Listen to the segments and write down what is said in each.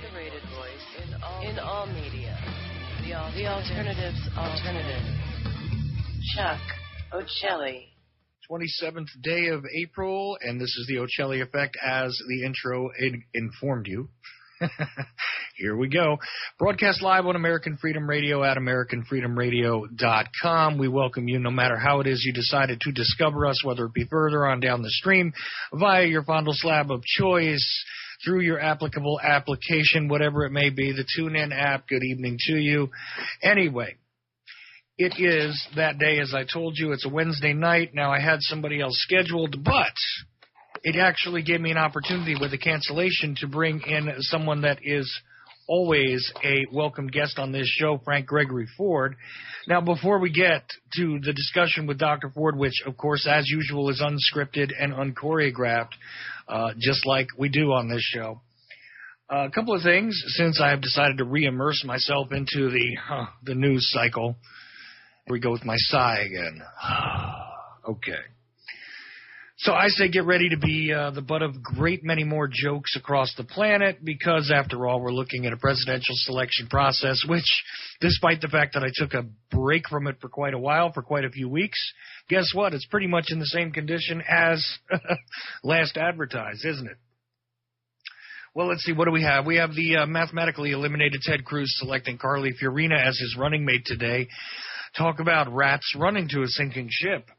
underrated voice in all media. The Alternative's alternative. Chuck Ochelli. 27th day of April, and this is the Ochelli Effect as the intro informed you. Here we go. Broadcast live on American Freedom Radio at AmericanFreedomRadio.com. We welcome you no matter how it is you decided to discover us, whether it be further on down the stream, via your fondle slab of choice, through your applicable application, whatever it may be, the TuneIn app. Good evening to you. Anyway, it is that day, as I told you. It's a Wednesday night. Now, I had somebody else scheduled, but it actually gave me an opportunity with a cancellation to bring in someone that is always a welcome guest on this show, Gregory Ford. Now, before we get to the discussion with Dr. Ford, which, of course, as usual, is unscripted and unchoreographed, just like we do on this show, a couple of things, since I have decided to re-immerse myself into the news cycle. Here we go with my sigh again. Okay. So I say get ready to be the butt of great many more jokes across the planet because, after all, we're looking at a presidential selection process which, despite the fact that I took a break from it for quite a while, for quite a few weeks, guess what? It's pretty much in the same condition as last advertised, isn't it? Well, let's see. What do we have? We have the mathematically eliminated Ted Cruz selecting Carly Fiorina as his running mate today. Talk about rats running to a sinking ship.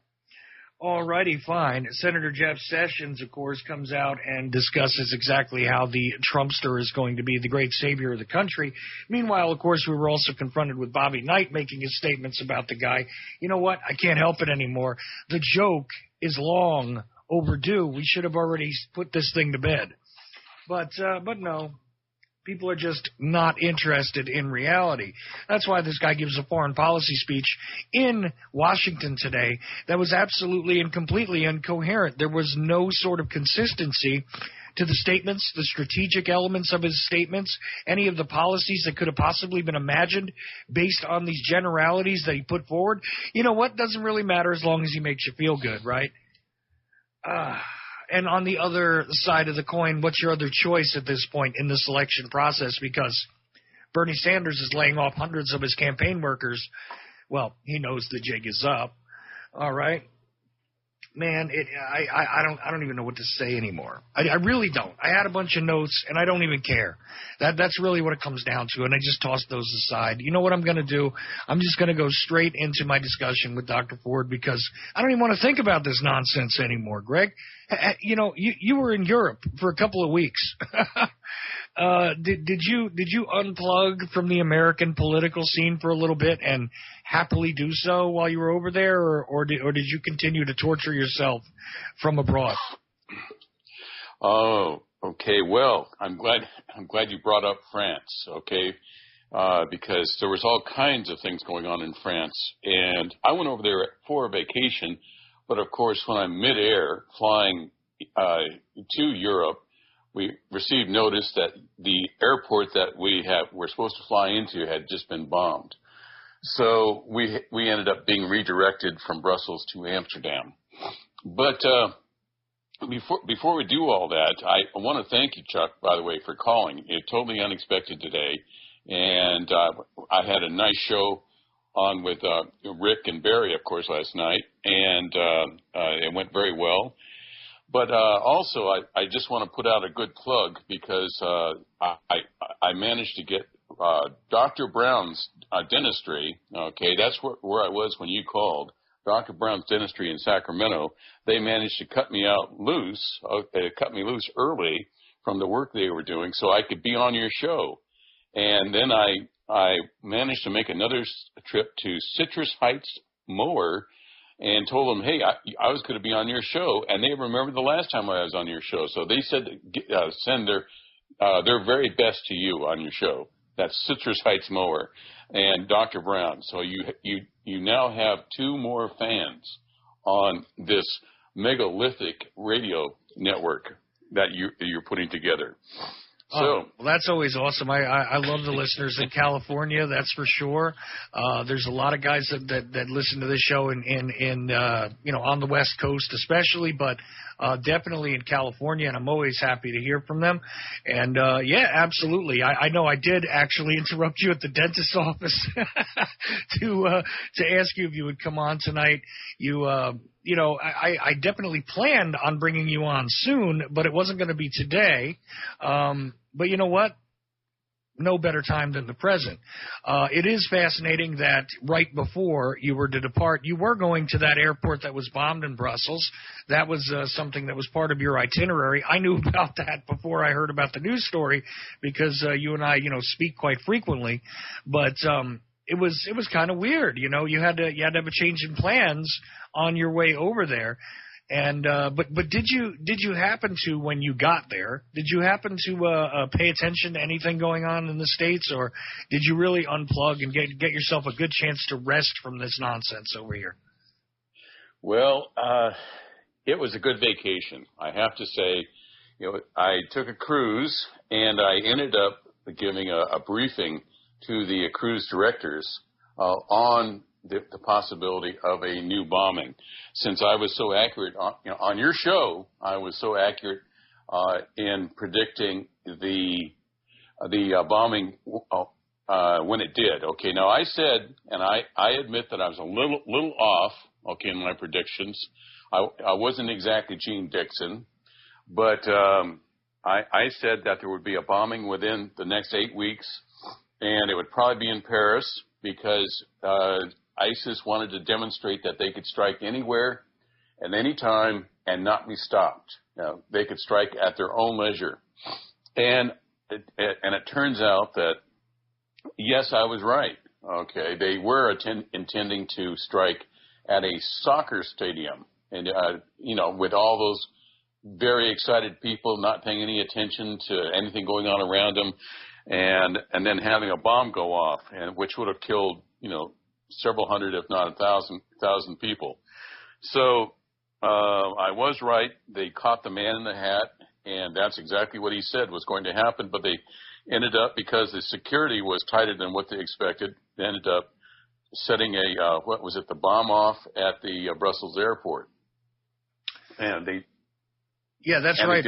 All righty, fine. Senator Jeff Sessions, of course, comes out and discusses exactly how the Trumpster is going to be the great savior of the country. Meanwhile, of course, we were also confronted with Bobby Knight making his statements about the guy. You know what? I can't help it anymore. The joke is long overdue. We should have already put this thing to bed. But no. People are just not interested in reality. That's why this guy gives a foreign policy speech in Washington today that was absolutely and completely incoherent. There was no sort of consistency to the statements, the strategic elements of his statements, any of the policies that could have possibly been imagined based on these generalities that he put forward. You know what? Doesn't really matter as long as he makes you feel good, right? And on the other side of the coin, what's your other choice at this point in the selection process? Because Bernie Sanders is laying off hundreds of his campaign workers. Well, he knows the jig is up. All right. Man, I don't even know what to say anymore. I really don't. I had a bunch of notes, and I don't even care. That's really what it comes down to, and I just tossed those aside. You know what I'm going to do? I'm just going to go straight into my discussion with Dr. Ford because I don't even want to think about this nonsense anymore, Greg. You know, you were in Europe for a couple of weeks. Did you unplug from the American political scene for a little bit and happily do so while you were over there, or did you continue to torture yourself from abroad? Oh, okay. Well, I'm glad you brought up France. Okay, because there was all kinds of things going on in France, and I went over there for a vacation. But of course, when I'm midair flying to Europe, we received notice that the airport that we're supposed to fly into had just been bombed. So we ended up being redirected from Brussels to Amsterdam. But before we do all that, I want to thank you, Chuck, by the way, for calling. It's totally unexpected today, and I had a nice show on with Rick and Barry, of course, last night, and it went very well. But also, I just want to put out a good plug because I managed to get Dr. Brown's dentistry. Okay, that's where I was when you called. Dr. Brown's dentistry in Sacramento. They managed to cut me loose early from the work they were doing, so I could be on your show. And then I managed to make another trip to Citrus Heights Mower and told them, hey, I was going to be on your show. And they remembered the last time I was on your show. So they said send their very best to you on your show. That's Citrus Heights Mower and Dr. Brown. So you now have two more fans on this megalithic radio network that you're putting together. So well, that's always awesome. I love the listeners in California, that's for sure. There's a lot of guys that listen to this show in on the West Coast especially, but definitely in California, and I'm always happy to hear from them. And yeah, absolutely. I know I did actually interrupt you at the dentist's office to ask you if you would come on tonight. I definitely planned on bringing you on soon, but it wasn't going to be today. But you know what? No better time than the present. It is fascinating that right before you were to depart, you were going to that airport that was bombed in Brussels. That was something that was part of your itinerary. I knew about that before I heard about the news story because you and I, speak quite frequently. But it was kind of weird. You had to have a change in plans on your way over there. And but did you happen to, when you got there, did you happen to pay attention to anything going on in the States, or did you really unplug and get yourself a good chance to rest from this nonsense over here? Well, it was a good vacation, I have to say. I took a cruise, and I ended up giving a briefing to the cruise directors on the possibility of a new bombing. Since I was so accurate on your show, I was so accurate in predicting the bombing when it did. Okay, now I said, and I admit that I was a little off. Okay, in my predictions, I wasn't exactly Gene Dixon, but I said that there would be a bombing within the next 8 weeks, and it would probably be in Paris because ISIS wanted to demonstrate that they could strike anywhere at any time and not be stopped. They could strike at their own leisure. And it turns out that, yes, I was right. Okay, they were intending to strike at a soccer stadium, and with all those very excited people not paying any attention to anything going on around them, and then having a bomb go off, and which would have killed several hundred, if not 1,000 people. So I was right. They caught the man in the hat, and that's exactly what he said was going to happen. But they ended up, because the security was tighter than what they expected, they ended up setting the bomb off at the Brussels airport. And they, yeah, that's right.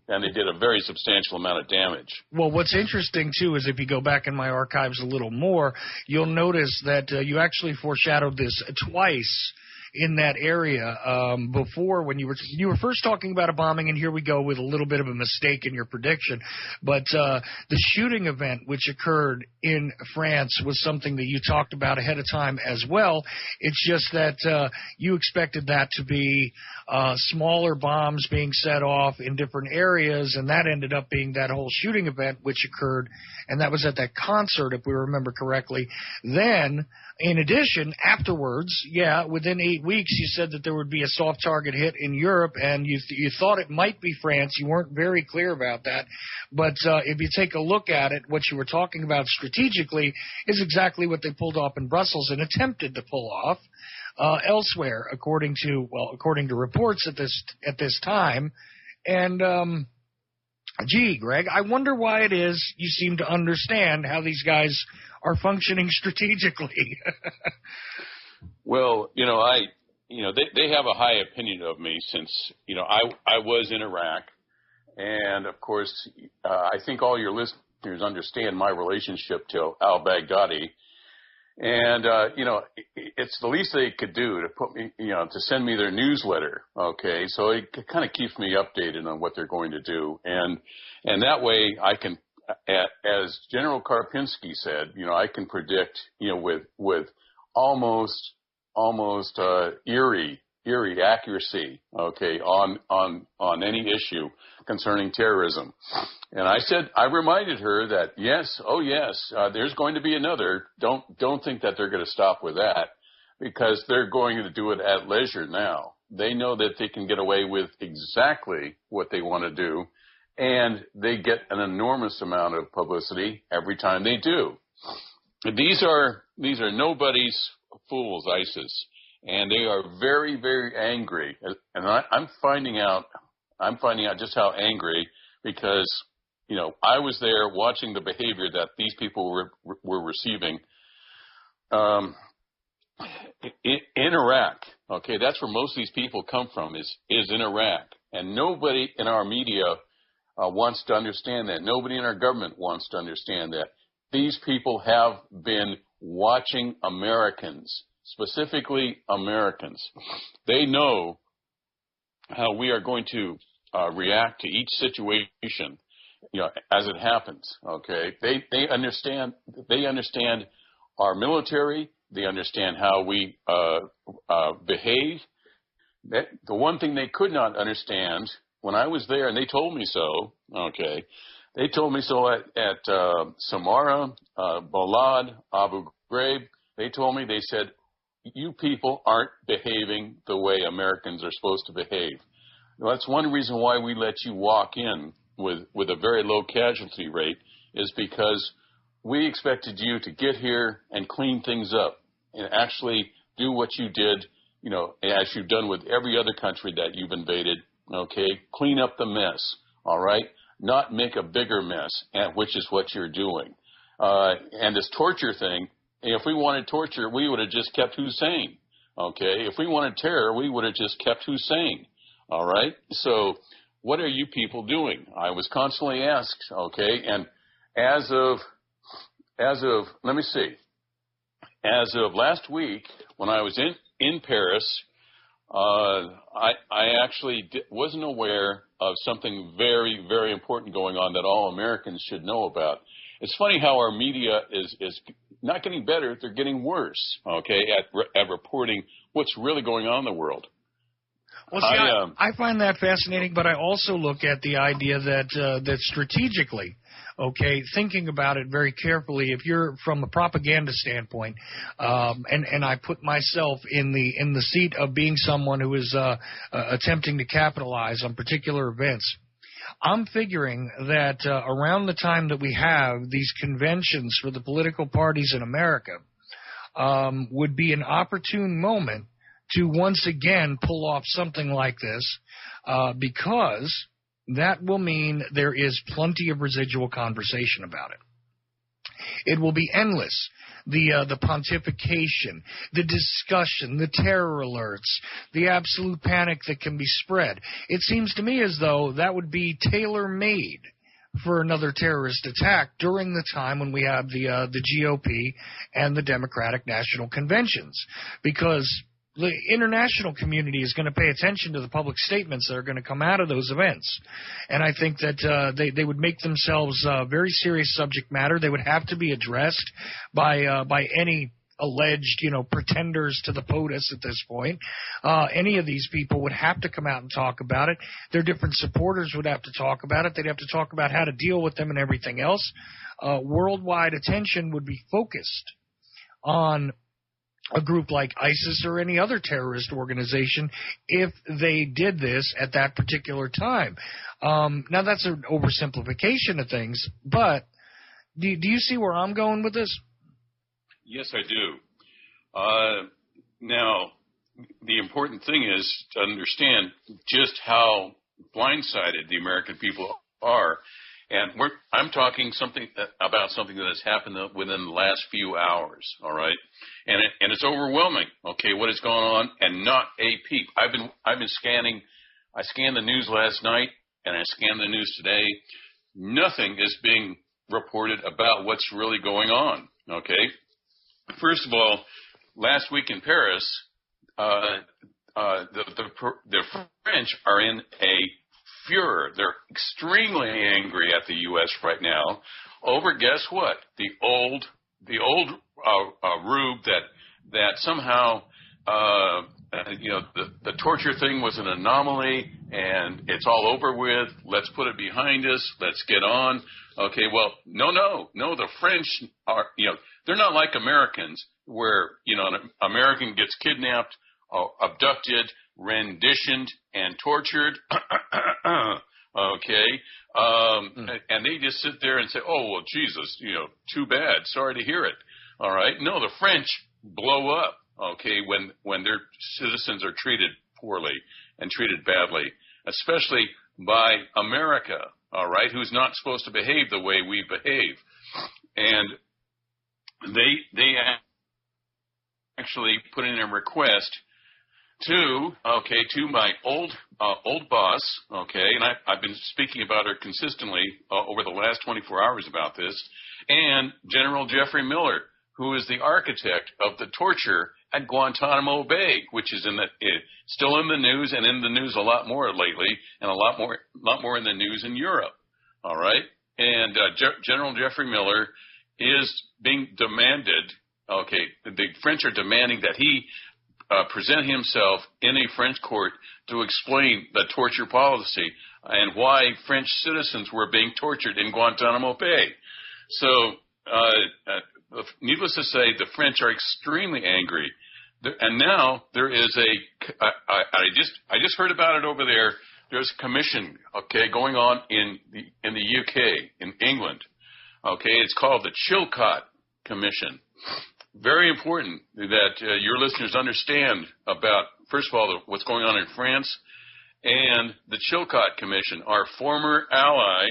They did a very substantial amount of damage. Well, what's interesting, too, is if you go back in my archives a little more, you'll notice that you actually foreshadowed this twice in that area before, when you were first talking about a bombing, and here we go with a little bit of a mistake in your prediction. But the shooting event which occurred in France was something that you talked about ahead of time as well. It's just that you expected that to be smaller bombs being set off in different areas, and that ended up being that whole shooting event which occurred, and that was at that concert, if we remember correctly. Then, in addition, afterwards, within 8 weeks, you said that there would be a soft target hit in Europe, and you thought it might be France. You weren't very clear about that. But if you take a look at it, what you were talking about strategically is exactly what they pulled off in Brussels and attempted to pull off elsewhere, according to reports at this time. And gee, Greg, I wonder why it is you seem to understand how these guys are functioning strategically. Well, they have a high opinion of me since, I was in Iraq. And, of course, I think all your listeners understand my relationship to al-Baghdadi. And, it's the least they could do to put me, to send me their newsletter. Okay. So it kind of keeps me updated on what they're going to do. And that way I can, as General Karpinski said, I can predict, with almost eerie accuracy, okay, on any issue concerning terrorism. And I reminded her that yes, there's going to be another. Don't think that they're going to stop with that, because they're going to do it at leisure now. They know that they can get away with exactly what they want to do, and they get an enormous amount of publicity every time they do. These are nobody's fools, ISIS, and they are very, very angry. And I'm finding out just how angry, because I was there watching the behavior that these people were receiving in Iraq. Okay, that's where most of these people come from, is in Iraq. And nobody in our media wants to understand that. Nobody in our government wants to understand that. These people have been watching Americans, specifically Americans. They know how we are going to react to each situation, as it happens. Okay, they understand our military. They understand how we behave. The one thing they could not understand when I was there, and they told me so. Okay, they told me so at Samarra, Balad, Abu Ghraib. They told me, they said, you people aren't behaving the way Americans are supposed to behave. Now, that's one reason why we let you walk in with a very low casualty rate, is because we expected you to get here and clean things up and actually do what you did, as you've done with every other country that you've invaded. Okay, clean up the mess. All right, not make a bigger mess, which is what you're doing. And this torture thing, if we wanted torture, we would have just kept Hussein. Okay, if we wanted terror, we would have just kept Hussein. All right, so what are you people doing? I was constantly asked. Okay, and as of let me see, as of last week when I was in Paris, I actually wasn't aware of something very, very important going on that all Americans should know about. It's funny how our media is not getting better; they're getting worse. Okay, at reporting what's really going on in the world. Well, see, I find that fascinating, but I also look at the idea that strategically, okay, thinking about it very carefully, if you're from a propaganda standpoint, and I put myself in the seat of being someone who is attempting to capitalize on particular events, I'm figuring that around the time that we have these conventions for the political parties in America would be an opportune moment to once again pull off something like this, because that will mean there is plenty of residual conversation about it. It will be endless. The pontification, the discussion, the terror alerts, the absolute panic that can be spread. It seems to me as though that would be tailor-made for another terrorist attack during the time when we have the GOP and the Democratic National Conventions, because the international community is going to pay attention to the public statements that are going to come out of those events. And I think that they would make themselves very serious subject matter. They would have to be addressed by any alleged, pretenders to the POTUS at this point. Any of these people would have to come out and talk about it. Their different supporters would have to talk about it. They'd have to talk about how to deal with them and everything else. Worldwide attention would be focused on a group like ISIS or any other terrorist organization if they did this at that particular time. Now, that's an oversimplification of things, but do you see where I'm going with this? Yes, I do. Now, the important thing is to understand just how blindsided the American people are. And I'm talking about something that has happened within the last few hours, all right? And it's overwhelming, okay, what is going on, and not a peep. I've been scanning. I scanned the news last night, and I scanned the news today. Nothing is being reported about what's really going on, okay? First of all, last week in Paris, the French are in a furor. They're extremely angry at the U.S. right now over, guess what? The old rube that somehow the torture thing was an anomaly and it's all over with. Let's put it behind us. Let's get on. Okay, well, no. The French are, they're not like Americans where, an American gets kidnapped, abducted, renditioned, and tortured. Okay. And they just sit there and say, oh, well, Jesus, too bad. Sorry to hear it. All right. No, the French blow up, okay, when their citizens are treated poorly and treated badly, especially by America. all right, who's not supposed to behave the way we behave. And they actually put in a request to my old boss, okay, and I've been speaking about her consistently over the last 24 hours about this, and General Jeffrey Miller, who is the architect of the torture at Guantanamo Bay, which is still in the news, and in the news a lot more lately, and a lot more in the news in Europe. All right, and General Jeffrey Miller is being demanded. Okay, the French are demanding that he present himself in a French court to explain the torture policy and why French citizens were being tortured in Guantanamo Bay. So, needless to say, the French are extremely angry. And now there is I just heard about it over there. There's a commission, okay, going on in the UK, in England. Okay, it's called the Chilcot Commission. Very important that your listeners understand about, first of all, what's going on in France, and the Chilcot Commission, our former ally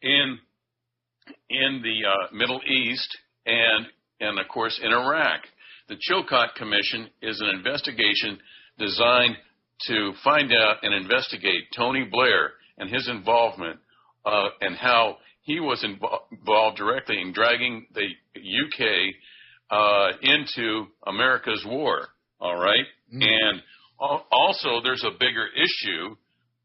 in the Middle East and of course in Iraq. The Chilcot Commission is an investigation designed to find out and investigate Tony Blair and his involvement and how he was involved directly in dragging the UK into America's war, all right? Mm. And also there's a bigger issue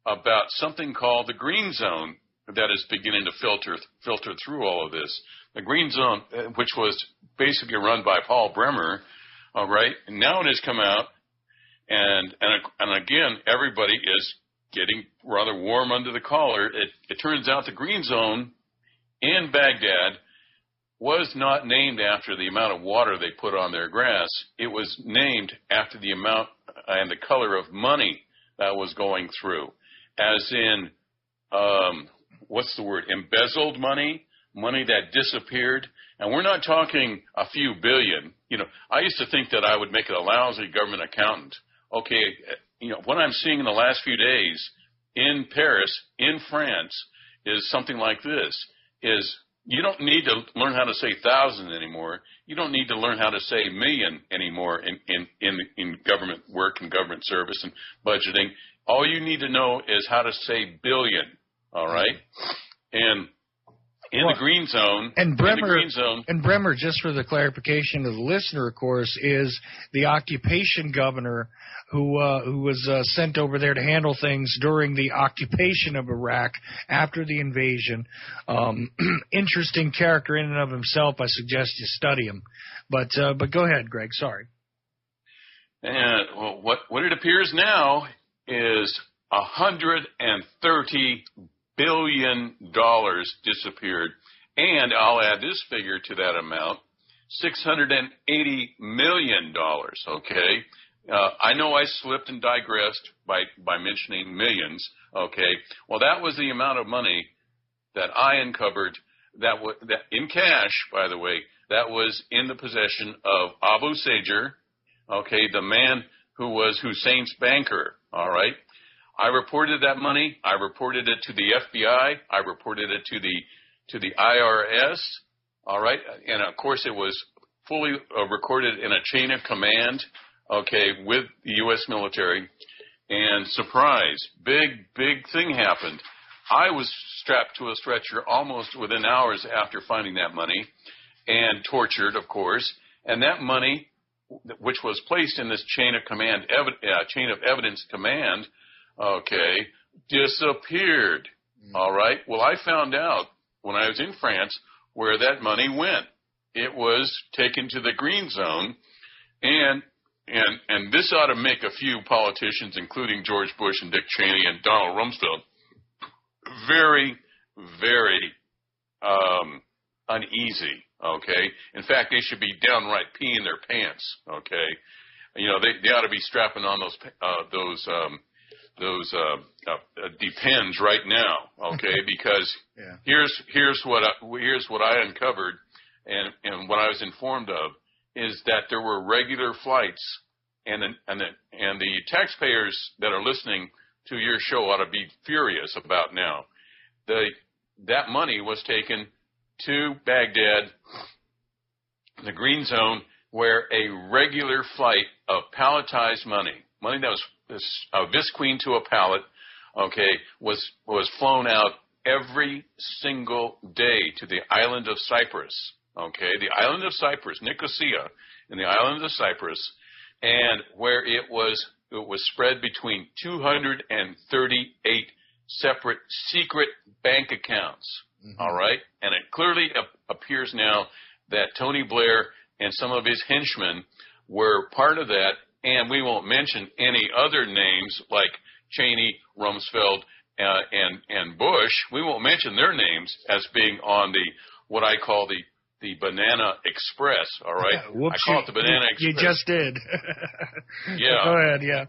about something called the Green Zone that is beginning to filter through all of this. The Green Zone, which was basically run by Paul Bremer, all right? And now it has come out, and again, everybody is getting rather warm under the collar. It turns out the Green Zone in Baghdad was not named after the amount of water they put on their grass. It was named after the amount and the color of money that was going through, as in, what's the word, embezzled money, money that disappeared. And we're not talking a few billion. You know, I used to think that I would make it a lousy government accountant. Okay, you know, what I'm seeing in the last few days in Paris, in France, is something like this, is you don't need to learn how to say thousand anymore. You don't need to learn how to say million anymore in government work and government service and budgeting. All you need to know is how to say billion, all right? And the Green Zone, and Bremer, just for the clarification of the listener, of course, is the occupation governor who was sent over there to handle things during the occupation of Iraq after the invasion. Interesting character in and of himself. I suggest you study him. But go ahead, Greg. Sorry. And well, what it appears now is $130 billion disappeared, and I'll add this figure to that amount: $680 million. Okay. I know I slipped and digressed by mentioning millions, okay? Well, that was the amount of money that I uncovered that in cash, by the way, that was in the possession of Abu Sager, okay, the man who was Hussein's banker, all right? I reported that money. I reported it to the FBI. I reported it to the IRS, all right? And, of course, it was fully recorded in a chain of command, okay, with the U.S. military, and surprise, big thing happened. I was strapped to a stretcher almost within hours after finding that money, and tortured, of course, and that money, which was placed in this chain of evidence command, okay, disappeared, all right? Well, I found out when I was in France where that money went. It was taken to the Green Zone, and this ought to make a few politicians, including George Bush and Dick Cheney and Donald Rumsfeld, very, very uneasy, okay? In fact, they should be downright peeing their pants, okay? You know, they ought to be strapping on those depends right now, okay? Because here's what I uncovered and what I was informed of is that there were regular flights, and the taxpayers that are listening to your show ought to be furious about now. that money was taken to Baghdad, the Green Zone, where a regular flight of palletized money that was visqueen to a pallet, okay, was flown out every single day to the island of Cyprus, okay, the island of Cyprus, Nicosia, in the island of Cyprus, and where it was spread between 238 separate secret bank accounts. Mm-hmm. All right, and it clearly appears now that Tony Blair and some of his henchmen were part of that, and we won't mention any other names like Cheney, Rumsfeld, and Bush. We won't mention their names as being on what I call the Banana Express. All right, Whoops, I call it the Banana Express. You just did. Yeah. Go ahead. Yeah.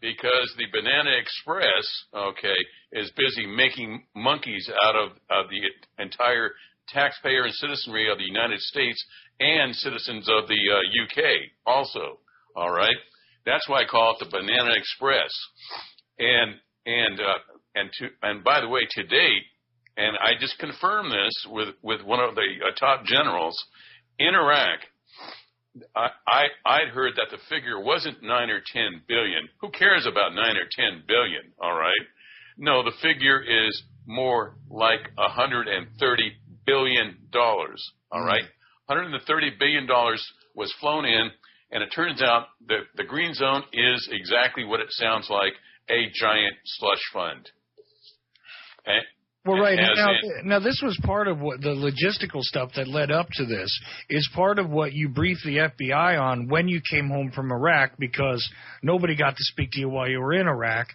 Because the Banana Express, okay, is busy making monkeys out of the entire taxpayer and citizenry of the United States and citizens of the UK also. All right, that's why I call it the Banana Express. And by the way, to date, and I just confirmed this with one of the top generals in Iraq. I'd heard that the figure wasn't 9 or 10 billion. Who cares about 9 or 10 billion? All right. No, the figure is more like $130 billion. All right. $130 billion was flown in, and it turns out that the Green Zone is exactly what it sounds like, a giant slush fund. Okay? Well, right. Now, this was part of what the logistical stuff that led up to this is part of what you briefed the FBI on when you came home from Iraq, because nobody got to speak to you while you were in Iraq,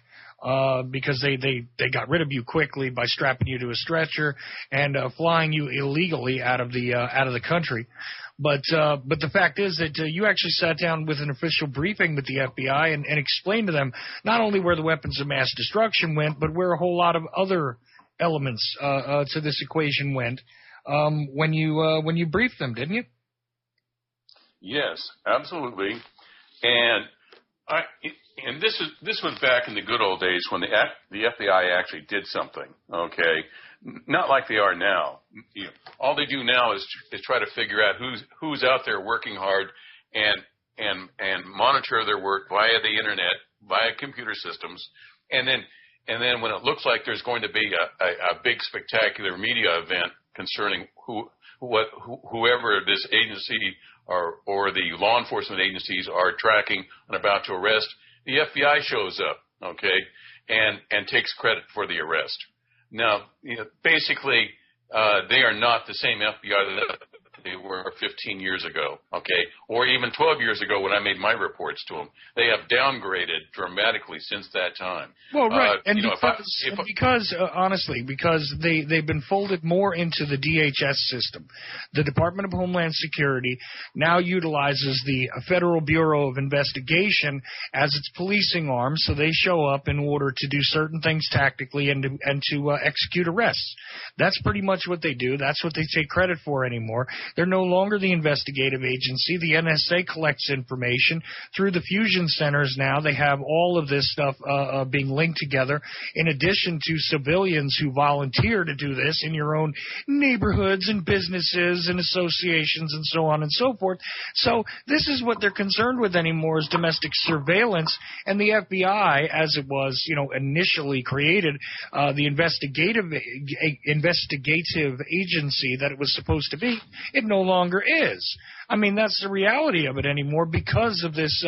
because they got rid of you quickly by strapping you to a stretcher and flying you illegally out of the country. But the fact is that you actually sat down with an official briefing with the FBI and explained to them not only where the weapons of mass destruction went, but where a whole lot of other elements to this equation went when you briefed them, didn't you? Yes, absolutely. And this was back in the good old days when the FBI actually did something. Okay, not like they are now. You know, all they do now is try to figure out who's out there working hard and monitor their work via the internet, via computer systems, and then when it looks like there's going to be a big spectacular media event concerning whoever this agency or the law enforcement agencies are tracking and about to arrest, the FBI shows up, okay, and takes credit for the arrest. Now, basically, they are not the same FBI that they were 15 years ago, okay, or even 12 years ago when I made my reports to them. They have downgraded dramatically since that time. Well, right, and honestly, because they've been folded more into the DHS system. The Department of Homeland Security now utilizes the Federal Bureau of Investigation as its policing arm, so they show up in order to do certain things tactically and to execute arrests. That's pretty much what they do. That's what they take credit for anymore. They're no longer the investigative agency. The NSA collects information through the fusion centers now. They have all of this stuff being linked together, in addition to civilians who volunteer to do this in your own neighborhoods and businesses and associations and so on and so forth. So this is what they're concerned with anymore, is domestic surveillance. And the FBI, as it was, initially created, the investigative agency that it was supposed to be, it no longer is. I mean, that's the reality of it anymore because of this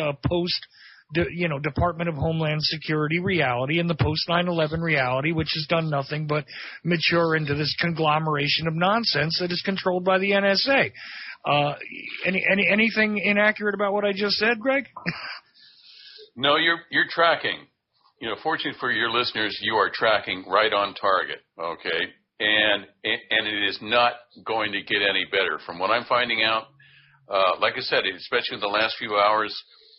Department of Homeland Security reality and the post 9/11 reality, which has done nothing but mature into this conglomeration of nonsense that is controlled by the NSA. Anything inaccurate about what I just said, Greg? No, you're tracking. Fortunately for your listeners, you are tracking right on target. Okay. And it is not going to get any better. From what I'm finding out, like I said, especially in the last few hours,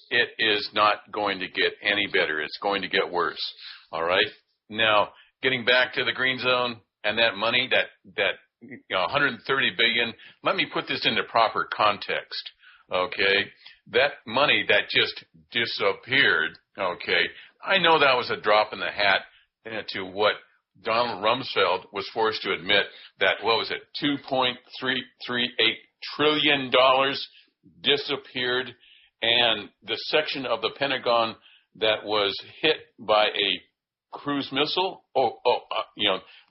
it is not going to get any better. It's going to get worse. All right. Now, getting back to the Green Zone and that money, that 130 billion. Let me put this into proper context. Okay, that money that just disappeared. Okay, I know that was a drop in the hat to what Donald Rumsfeld was forced to admit that, what was it, $2.338 trillion disappeared, and the section of the Pentagon that was hit by a cruise missile,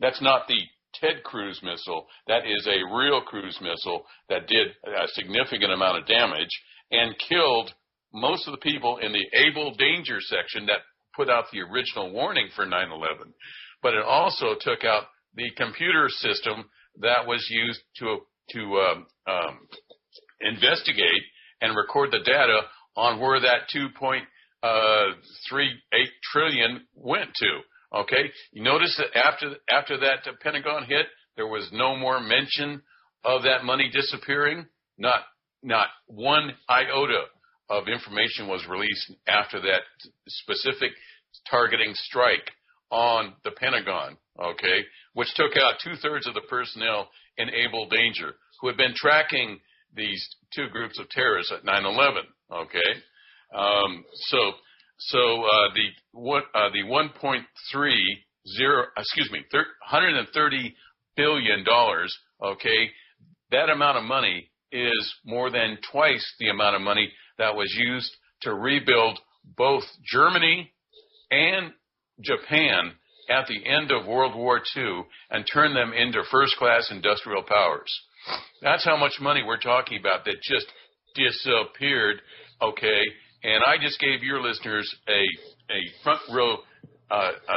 that's not the Ted Cruz missile. That is a real cruise missile that did a significant amount of damage and killed most of the people in the able danger section that put out the original warning for 9/11. But it also took out the computer system that was used to investigate and record the data on where that 2.38 trillion went to. Okay, you notice that after that Pentagon hit, there was no more mention of that money disappearing. Not one iota of information was released after that specific targeting strike on the Pentagon. Okay, which took out 2/3 of the personnel in able danger who had been tracking these two groups of terrorists at 9/11. Okay, the 130 billion dollars. Okay, that amount of money is more than twice the amount of money that was used to rebuild both Germany and Japan at the end of World War II and turn them into first-class industrial powers. That's how much money we're talking about that just disappeared. Okay, and I just gave your listeners a front row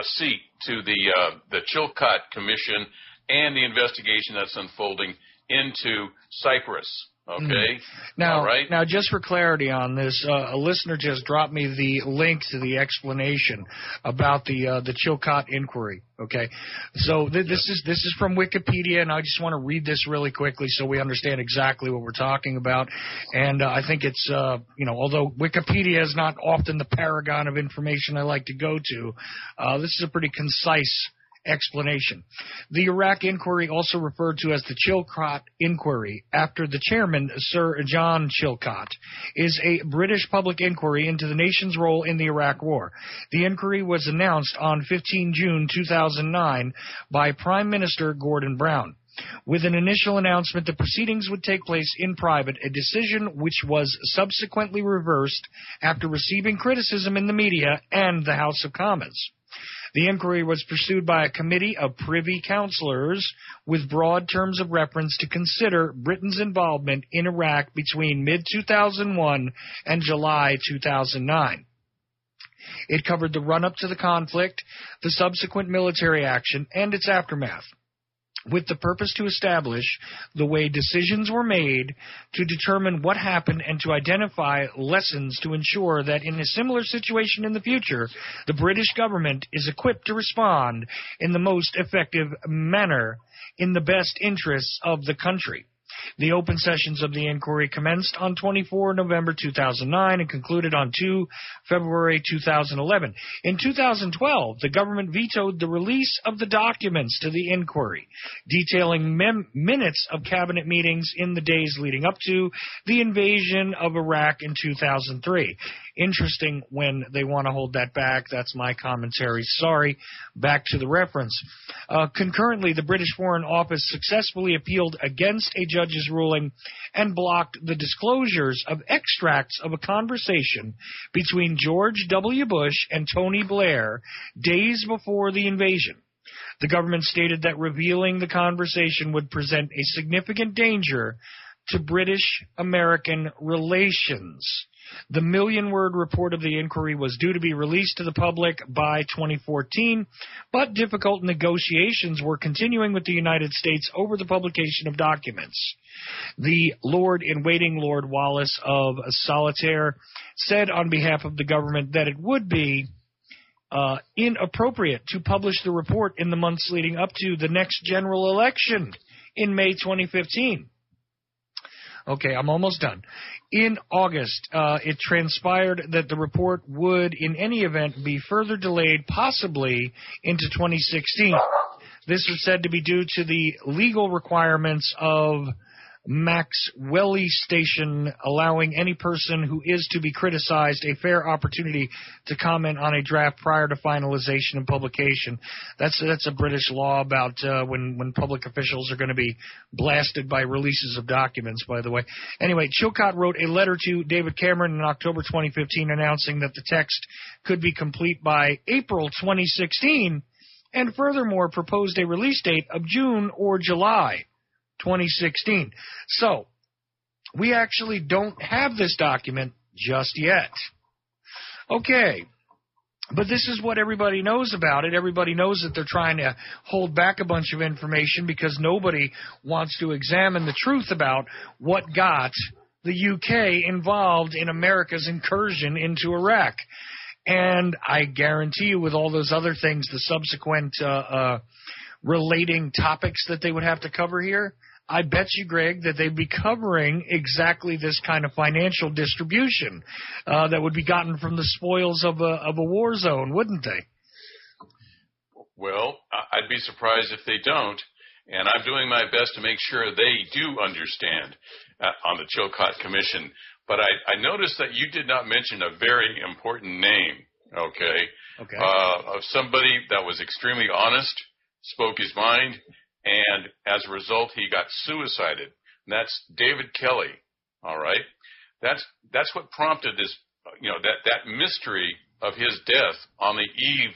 seat to the Chilcot Commission and the investigation that's unfolding into Cyprus. Okay. Now, all right. Now, just for clarity on this, a listener just dropped me the link to the explanation about the Chilcot inquiry. Okay, so this is from Wikipedia, and I just want to read this really quickly so we understand exactly what we're talking about. And I think it's although Wikipedia is not often the paragon of information I like to go to, this is a pretty concise explanation. The Iraq inquiry, also referred to as the Chilcot inquiry, after the chairman, Sir John Chilcot, is a British public inquiry into the nation's role in the Iraq War. The inquiry was announced on 15 June 2009 by Prime Minister Gordon Brown. With an initial announcement that proceedings would take place in private, a decision which was subsequently reversed after receiving criticism in the media and the House of Commons. The inquiry was pursued by a committee of privy councillors with broad terms of reference to consider Britain's involvement in Iraq between mid-2001 and July 2009. It covered the run-up to the conflict, the subsequent military action, and its aftermath, with the purpose to establish the way decisions were made, to determine what happened, and to identify lessons to ensure that in a similar situation in the future, the British government is equipped to respond in the most effective manner in the best interests of the country. The open sessions of the inquiry commenced on 24 November 2009 and concluded on 2 February 2011. In 2012, the government vetoed the release of the documents to the inquiry, detailing minutes of cabinet meetings in the days leading up to the invasion of Iraq in 2003. Interesting when they want to hold that back. That's my commentary. Sorry. Back to the reference. Concurrently, the British Foreign Office successfully appealed against a judge's ruling and blocked the disclosures of extracts of a conversation between George W. Bush and Tony Blair days before the invasion. The government stated that revealing the conversation would present a significant danger to British-American relations. The million-word report of the inquiry was due to be released to the public by 2014, but difficult negotiations were continuing with the United States over the publication of documents. The Lord-in-Waiting, Lord Wallace of Solitaire, said on behalf of the government that it would be inappropriate to publish the report in the months leading up to the next general election in May 2015. Okay, I'm almost done. In August, it transpired that the report would, in any event, be further delayed, possibly into 2016. This was said to be due to the legal requirements of Maxwelly Station, allowing any person who is to be criticized a fair opportunity to comment on a draft prior to finalization and publication. That's a British law about when public officials are going to be blasted by releases of documents, by the way. Anyway, Chilcott wrote a letter to David Cameron in October 2015 announcing that the text could be complete by April 2016, and furthermore proposed a release date of June or July 2016. So, we actually don't have this document just yet. Okay, but this is what everybody knows about it. Everybody knows that they're trying to hold back a bunch of information because nobody wants to examine the truth about what got the UK involved in America's incursion into Iraq. And I guarantee you with all those other things, the subsequent relating topics that they would have to cover here, I bet you, Greg, that they'd be covering exactly this kind of financial distribution that would be gotten from the spoils of a war zone, wouldn't they? Well, I'd be surprised if they don't, and I'm doing my best to make sure they do understand on the Chilcott Commission. But I noticed that you did not mention a very important name, okay. Of somebody that was extremely honest, spoke his mind, and as a result, he got suicided. And that's David Kelly, all right? That's what prompted this, that mystery of his death on the eve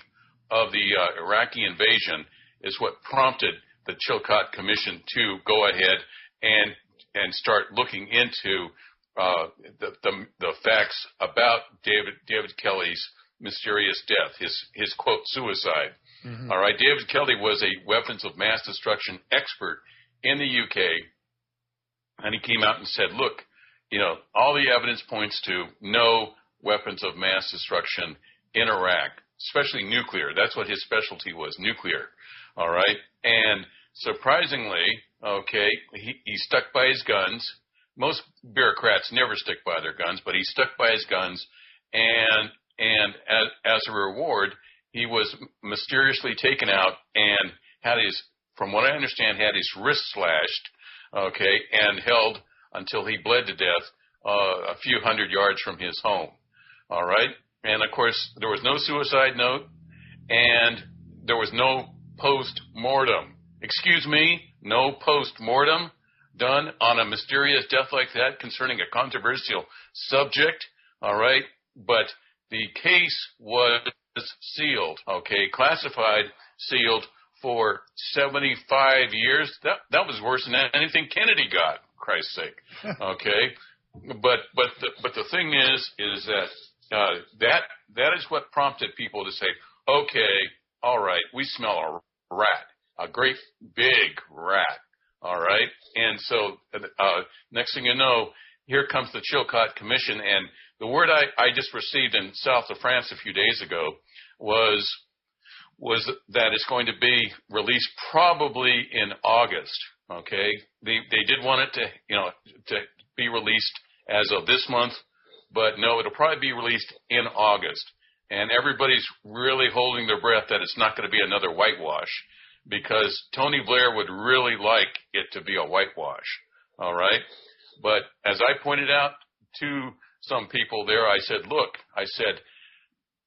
of the Iraqi invasion is what prompted the Chilcott Commission to go ahead and start looking into the facts about David Kelly's mysterious death, his quote suicide. Mm-hmm. All right, David Kelly was a weapons of mass destruction expert in the UK, and he came out and said, look, all the evidence points to no weapons of mass destruction in Iraq, especially nuclear. That's what his specialty was, nuclear. All right, and surprisingly, okay, he stuck by his guns. Most bureaucrats never stick by their guns, but he stuck by his guns, and as a reward, he was mysteriously taken out and had from what I understand, had his wrist slashed, okay, and held until he bled to death a few hundred yards from his home. All right, and of course there was no suicide note, and there was no post-mortem. Excuse me, no post-mortem done on a mysterious death like that concerning a controversial subject, all right? But the case was sealed, okay, classified, sealed for 75 years. That was worse than anything Kennedy got, Christ's sake, okay? But the thing is that that is what prompted people to say, okay, all right, we smell a rat, a great big rat. All right, and so next thing you know, here comes the Chilcott Commission, and the word I just received in south of France a few days ago was that it's going to be released probably in August. Okay, they did want it to be released as of this month, but no, it'll probably be released in August, and everybody's really holding their breath that it's not going to be another whitewash, because Tony Blair would really like it to be a whitewash, all right? But as I pointed out to some people there, I said,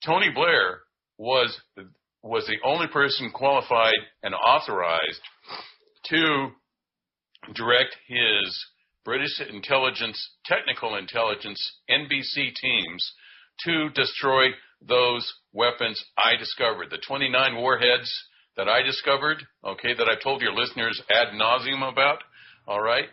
Tony Blair was the only person qualified and authorized to direct his British intelligence, technical intelligence, NBC teams to destroy those weapons I discovered, the 29 warheads that I discovered, okay, that I've told your listeners ad nauseum about, all right?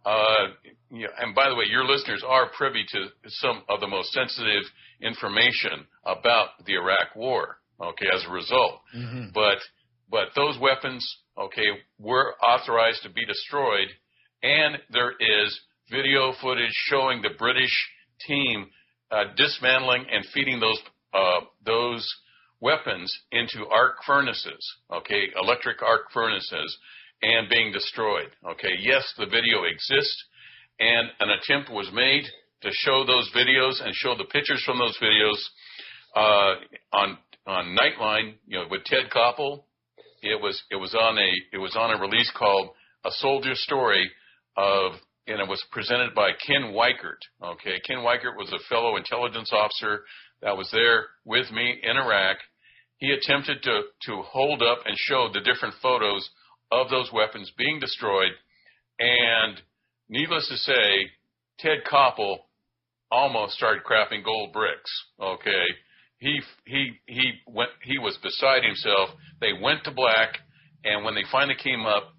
And by the way, your listeners are privy to some of the most sensitive information about the Iraq War, okay, as a result. Mm-hmm. But those weapons, okay, were authorized to be destroyed, and there is video footage showing the British team dismantling and feeding those weapons into arc furnaces, okay, electric arc furnaces, and being destroyed, okay. Yes, the video exists, and an attempt was made to show those videos and show the pictures from those videos on Nightline, with Ted Koppel. It was on a release called A Soldier's Story of and it was presented by Ken Weichert. Okay, Ken Weichert was a fellow intelligence officer that was there with me in Iraq. He attempted to hold up and show the different photos of those weapons being destroyed, and needless to say, Ted Koppel almost started crapping gold bricks. Okay, he was beside himself. They went to black, and when they finally came up,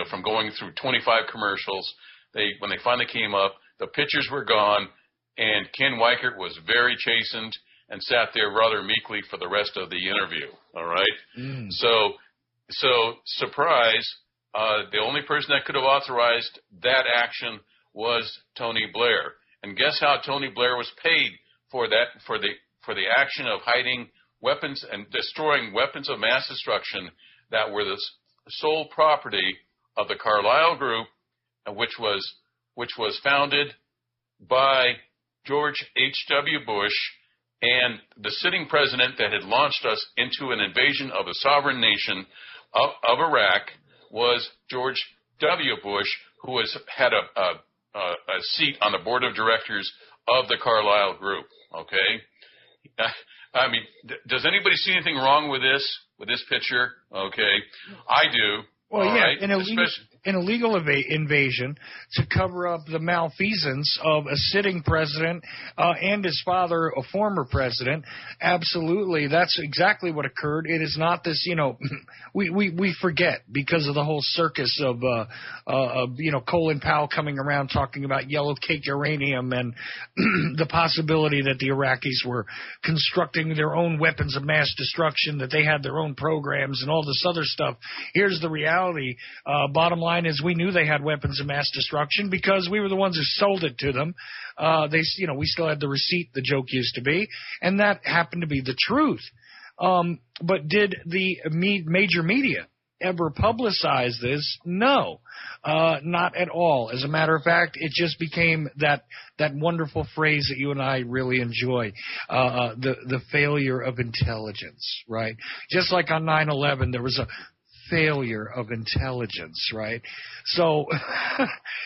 from going through 25 commercials, when they finally came up, the pictures were gone, and Ken Weichert was very chastened and sat there rather meekly for the rest of the interview. All right, so surprise. The only person that could have authorized that action was Tony Blair. And guess how Tony Blair was paid for that, for the action of hiding weapons and destroying weapons of mass destruction that were the sole property of the Carlyle Group, which was founded by George H.W. Bush, and the sitting president that had launched us into an invasion of a sovereign nation of Iraq was George W. Bush, who had a seat on the board of directors of the Carlyle Group. Okay, I mean, does anybody see anything wrong with this picture? Okay, I do. Well, all yeah, right? an illegal invasion to cover up the malfeasance of a sitting president and his father, a former president. Absolutely, that's exactly what occurred. It is not this, we forget because of the whole circus of Colin Powell coming around talking about yellow cake uranium and the possibility that the Iraqis were constructing their own weapons of mass destruction, that they had their own programs and all this other stuff. Here's the reality. Bottom line is we knew they had weapons of mass destruction because we were the ones who sold it to them. We still had the receipt, the joke used to be, and that happened to be the truth. But did the major media ever publicize this? No, not at all. As a matter of fact, it just became that wonderful phrase that you and I really enjoy, the failure of intelligence, right? Just like on 9/11, there was a failure of intelligence, right? So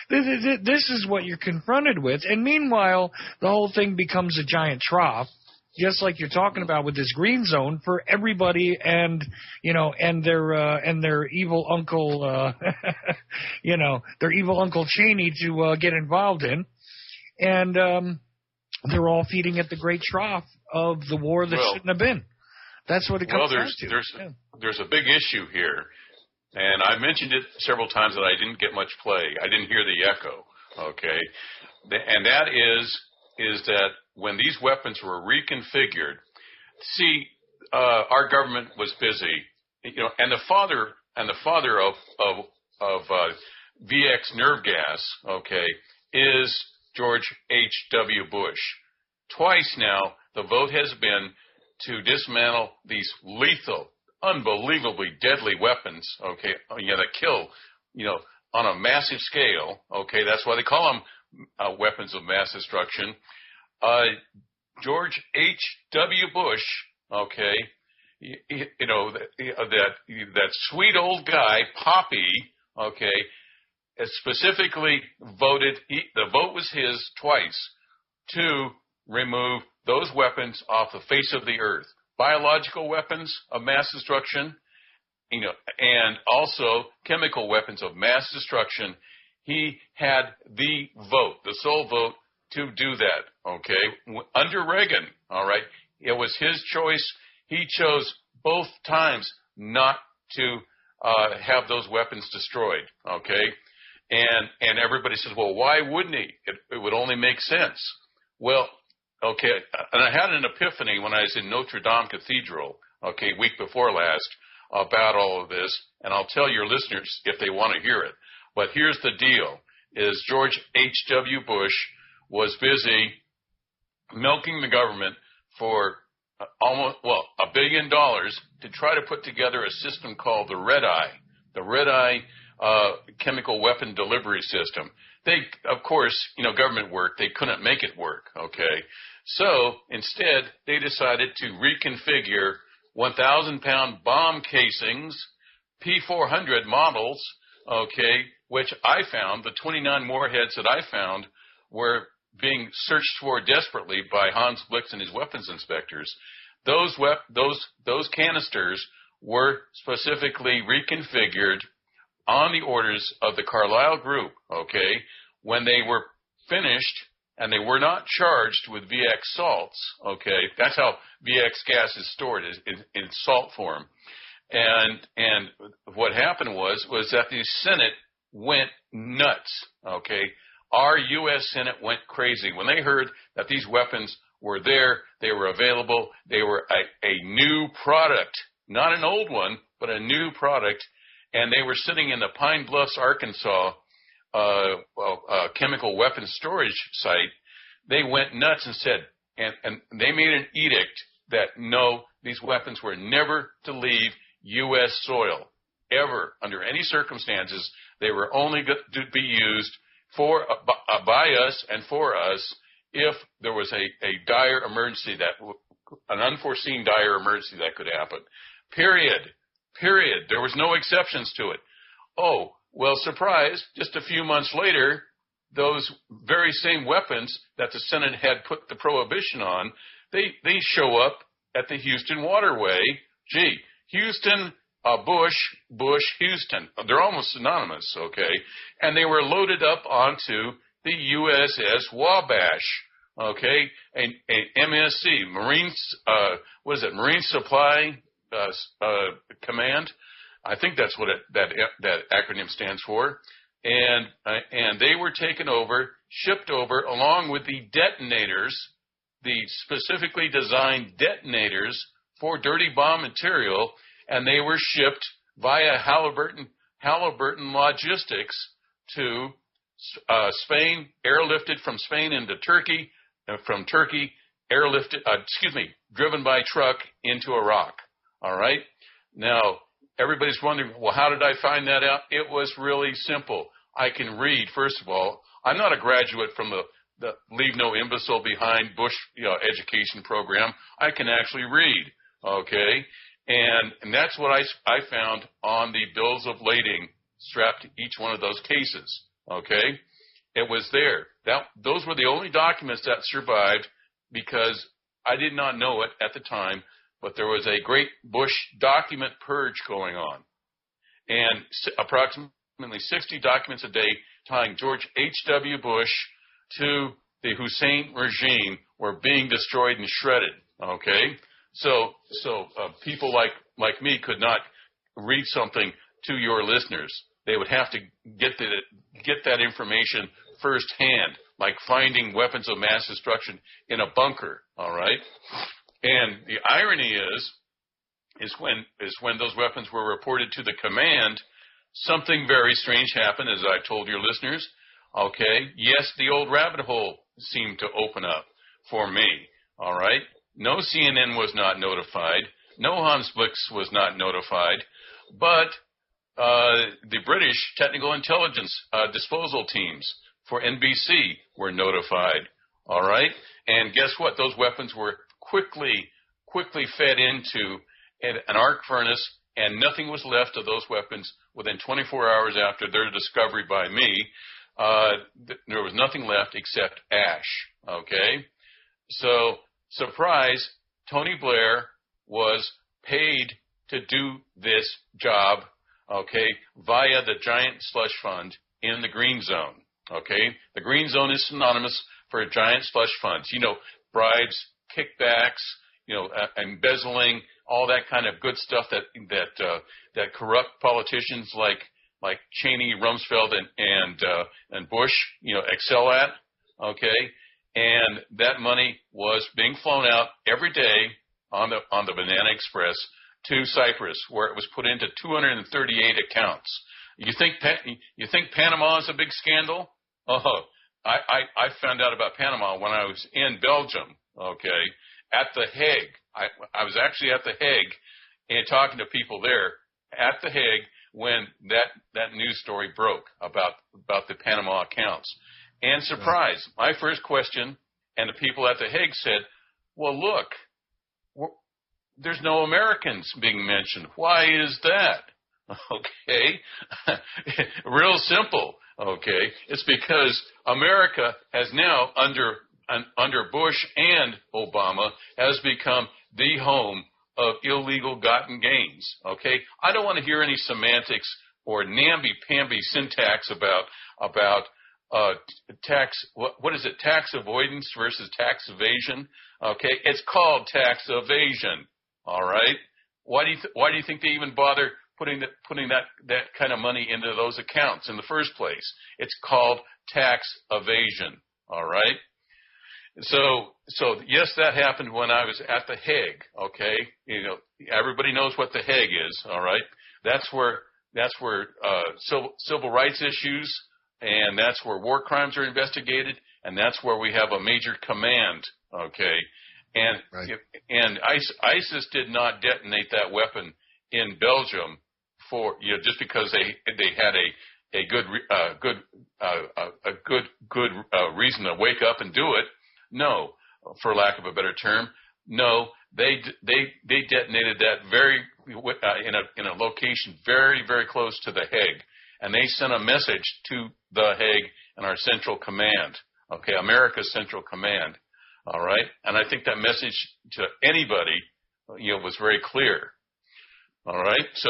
this is what you're confronted with. And meanwhile, the whole thing becomes a giant trough, just like you're talking about with this green zone for everybody and their evil uncle, their evil Uncle Cheney to get involved in. And they're all feeding at the great trough of the war that shouldn't have been. That's what it comes down to. There's a big issue here, and I mentioned it several times that I didn't get much play. I didn't hear the echo, okay? And that is that when these weapons were reconfigured, our government was busy, and the father of VX nerve gas, okay, is George H.W. Bush. Twice now, the vote has been to dismantle these lethal, unbelievably deadly weapons, okay, that kill, on a massive scale, okay, that's why they call them weapons of mass destruction. George H.W. Bush, okay, that sweet old guy, Poppy, okay, specifically voted, the vote was his twice, to remove those weapons off the face of the earth. Biological weapons of mass destruction, and also chemical weapons of mass destruction. He had the vote, the sole vote, to do that, okay? Under Reagan, all right? It was his choice. He chose both times not to have those weapons destroyed, okay? And everybody says, well, why wouldn't he? It would only make sense. Well, okay, and I had an epiphany when I was in Notre Dame Cathedral, okay, week before last, about all of this, and I'll tell your listeners if they want to hear it. But here's the deal, is George H.W. Bush was busy milking the government for $1 billion to try to put together a system called the Red Eye chemical weapon delivery system. They, of course, government work, they couldn't make it work, okay? So instead, they decided to reconfigure 1,000-pound bomb casings, P-400 models, okay, which I found, the 29 warheads that I found were being searched for desperately by Hans Blix and his weapons inspectors. Those canisters were specifically reconfigured on the orders of the Carlyle Group, okay, when they were finished, and they were not charged with VX salts, okay. That's how VX gas is stored, in salt form. And what happened was that the Senate went nuts, okay. Our U.S. Senate went crazy when they heard that these weapons were there, they were available, they were a new product, not an old one, but a new product, and they were sitting in the Pine Bluffs, Arkansas, chemical weapons storage site. They went nuts and said, and they made an edict that no, these weapons were never to leave U.S. soil, ever, under any circumstances. They were only to be used by us and for us if there was a dire emergency, an unforeseen dire emergency that could happen. Period. There was no exceptions to it. Oh, well, surprise, just a few months later, those very same weapons that the Senate had put the prohibition on, they show up at the Houston waterway. Gee, Houston, Bush, Houston. They're almost synonymous, okay? And they were loaded up onto the USS Wabash, okay? A MSC, Marine Supply Command. I think that's what that acronym stands for. And they were taken over, shipped over, along with the detonators, the specifically designed detonators for dirty bomb material, and they were shipped via Halliburton Logistics to Spain, airlifted from Spain into Turkey, from Turkey, driven by truck into Iraq. All right? Now, everybody's wondering, well, how did I find that out? It was really simple. I can read, first of all. I'm not a graduate from the Leave No Imbecile Behind Bush education program. I can actually read, okay? And that's what I found on the bills of lading strapped to each one of those cases, okay? It was there. Those were the only documents that survived because I did not know it at the time, but there was a great Bush document purge going on. And approximately 60 documents a day tying George H.W. Bush to the Hussein regime were being destroyed and shredded, okay? So people like me could not read something to your listeners. They would have to get that information firsthand, like finding weapons of mass destruction in a bunker, all right? And the irony is when those weapons were reported to the command, something very strange happened, as I told your listeners. Okay, yes, the old rabbit hole seemed to open up for me, all right? No CNN was not notified. No Hans Blix was not notified. But the British Technical Intelligence disposal teams for NBC were notified, all right? And guess what? Those weapons were quickly fed into an arc furnace, and nothing was left of those weapons within 24 hours after their discovery by me. There was nothing left except ash, okay? So, surprise, Tony Blair was paid to do this job, okay, via the giant slush fund in the green zone, okay? The green zone is synonymous for giant slush funds. You know, bribes, kickbacks, embezzling, all that kind of good stuff that corrupt politicians like Cheney, Rumsfeld, and Bush, excel at, okay? And that money was being flown out every day on the Banana Express to Cyprus, where it was put into 238 accounts. You think Panama is a big scandal? Oh, I found out about Panama when I was in Belgium, okay, at The Hague. I was actually at The Hague and talking to people there at The Hague when that news story broke about the Panama accounts. And surprise, my first question, and the people at The Hague said, well, look, there's no Americans being mentioned. Why is that? Okay, real simple. Okay, it's because America has now under Bush and Obama has become the home of illegal gotten gains. Okay, I don't want to hear any semantics or namby-pamby syntax about tax. What is it? Tax avoidance versus tax evasion. Okay, it's called tax evasion. All right. Why do you think they even bother putting that kind of money into those accounts in the first place? It's called tax evasion. All right. So yes, that happened when I was at the Hague. Okay, everybody knows what the Hague is. All right, that's where civil rights issues, and that's where war crimes are investigated, and that's where we have a major command. Okay, and right. And ISIS did not detonate that weapon in Belgium for just because they had a good reason to wake up and do it. No, for lack of a better term, no. They detonated that in a location very, very close to the Hague, and they sent a message to the Hague and our Central Command. Okay, America's Central Command. All right, and I think that message to anybody, was very clear. All right, so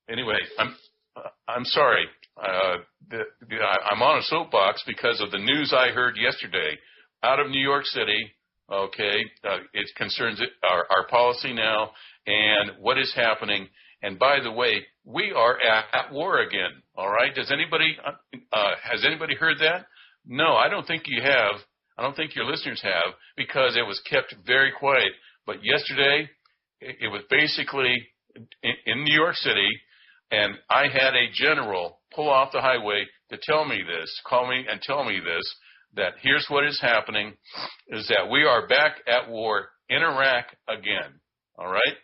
anyway, I'm sorry. I'm on a soapbox because of the news I heard yesterday out of New York City. Okay, it concerns our policy now and what is happening. And by the way, we are at war again. All right, has anybody heard that? No, I don't think you have. I don't think your listeners have, because it was kept very quiet. But yesterday, it was basically in New York City, and I had a general pull off the highway to tell me this, call me and tell me this, that here's what is happening, is that we are back at war in Iraq again. All right?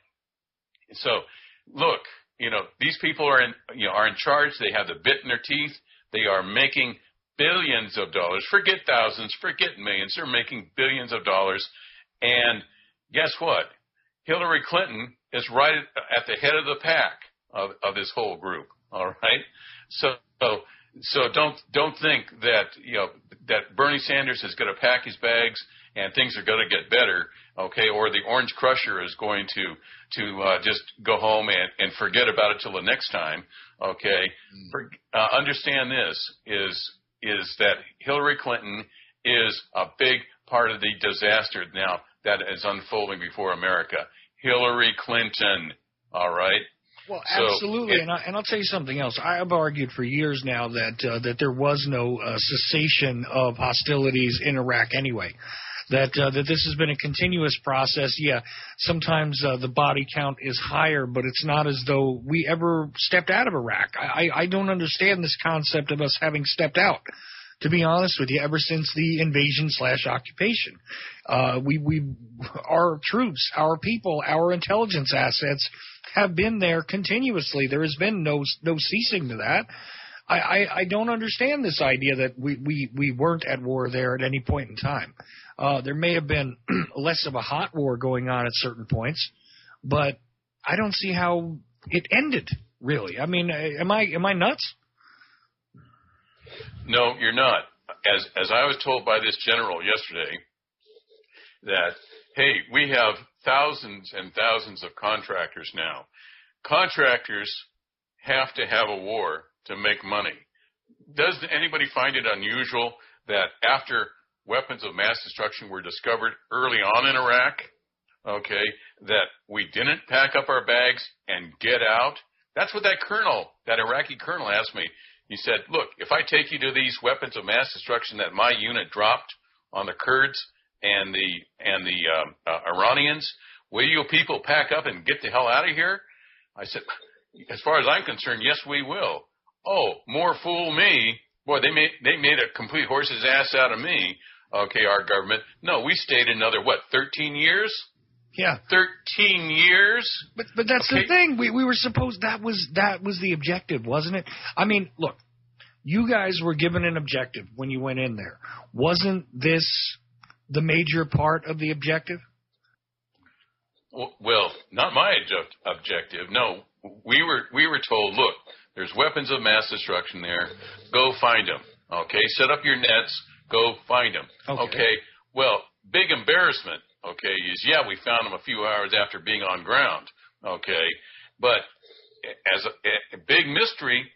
So, look, these people are in charge. They have the bit in their teeth. They are making billions of dollars. Forget thousands, forget millions. They're making billions of dollars. And guess what? Hillary Clinton is right at the head of the pack of this whole group. All right? So don't think that that Bernie Sanders is going to pack his bags and things are going to get better, okay? Or the Orange Crusher is going to just go home and forget about it till the next time, okay? Understand this is that Hillary Clinton is a big part of the disaster now that is unfolding before America. Hillary Clinton, all right? Well, absolutely, and I'll tell you something else. I have argued for years now that there was no cessation of hostilities in Iraq anyway. That this has been a continuous process. Yeah, sometimes the body count is higher, but it's not as though we ever stepped out of Iraq. I don't understand this concept of us having stepped out, to be honest with you, ever since the invasion/occupation. Our troops, our people, our intelligence assets have been there continuously. There has been no ceasing to that. I don't understand this idea that we weren't at war there at any point in time. There may have been less of a hot war going on at certain points, but I don't see how it ended, really. I mean, am I nuts? No, you're not. As I was told by this general yesterday, that, hey, we have thousands and thousands of contractors now. Contractors have to have a war to make money. Does anybody find it unusual that after weapons of mass destruction were discovered early on in Iraq, okay, that we didn't pack up our bags and get out? That's what that Iraqi colonel asked me. He said, look, if I take you to these weapons of mass destruction that my unit dropped on the Kurds and the Iranians, will you people pack up and get the hell out of here? I said, as far as I'm concerned, yes, we will. Oh, more fool me. Boy, they made a complete horse's ass out of me. Okay, our government. No, we stayed another, 13 years? Yeah. 13 years? But that's the thing. We were supposed that was the objective, wasn't it? I mean, look, you guys were given an objective when you went in there. Wasn't this the major part of the objective? Well, not my objective. No, we were told, look, there's weapons of mass destruction there. Go find them. Okay, set up your nets. Go find them. Okay. Well, big embarrassment. Okay, is we found them a few hours after being on ground. Okay, but as a big mystery,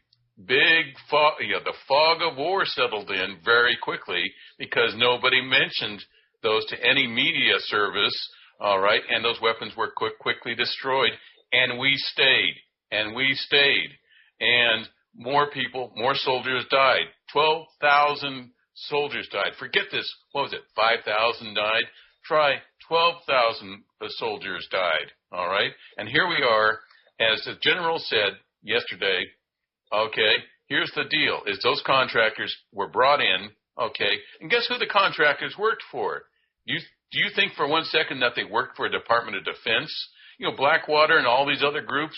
big fog, the fog of war settled in very quickly because nobody mentioned those to any media service. All right, and those weapons were quickly destroyed, and we stayed, and more people, more soldiers died. 12,000 soldiers died. Forget this. What was it? 5,000 died. Try 12,000 soldiers died. All right, and here we are, as the general said yesterday. Okay, here's the deal: is those contractors were brought in. Okay, and guess who the contractors worked for? Do you think for one second that they worked for the Department of Defense? Blackwater and all these other groups?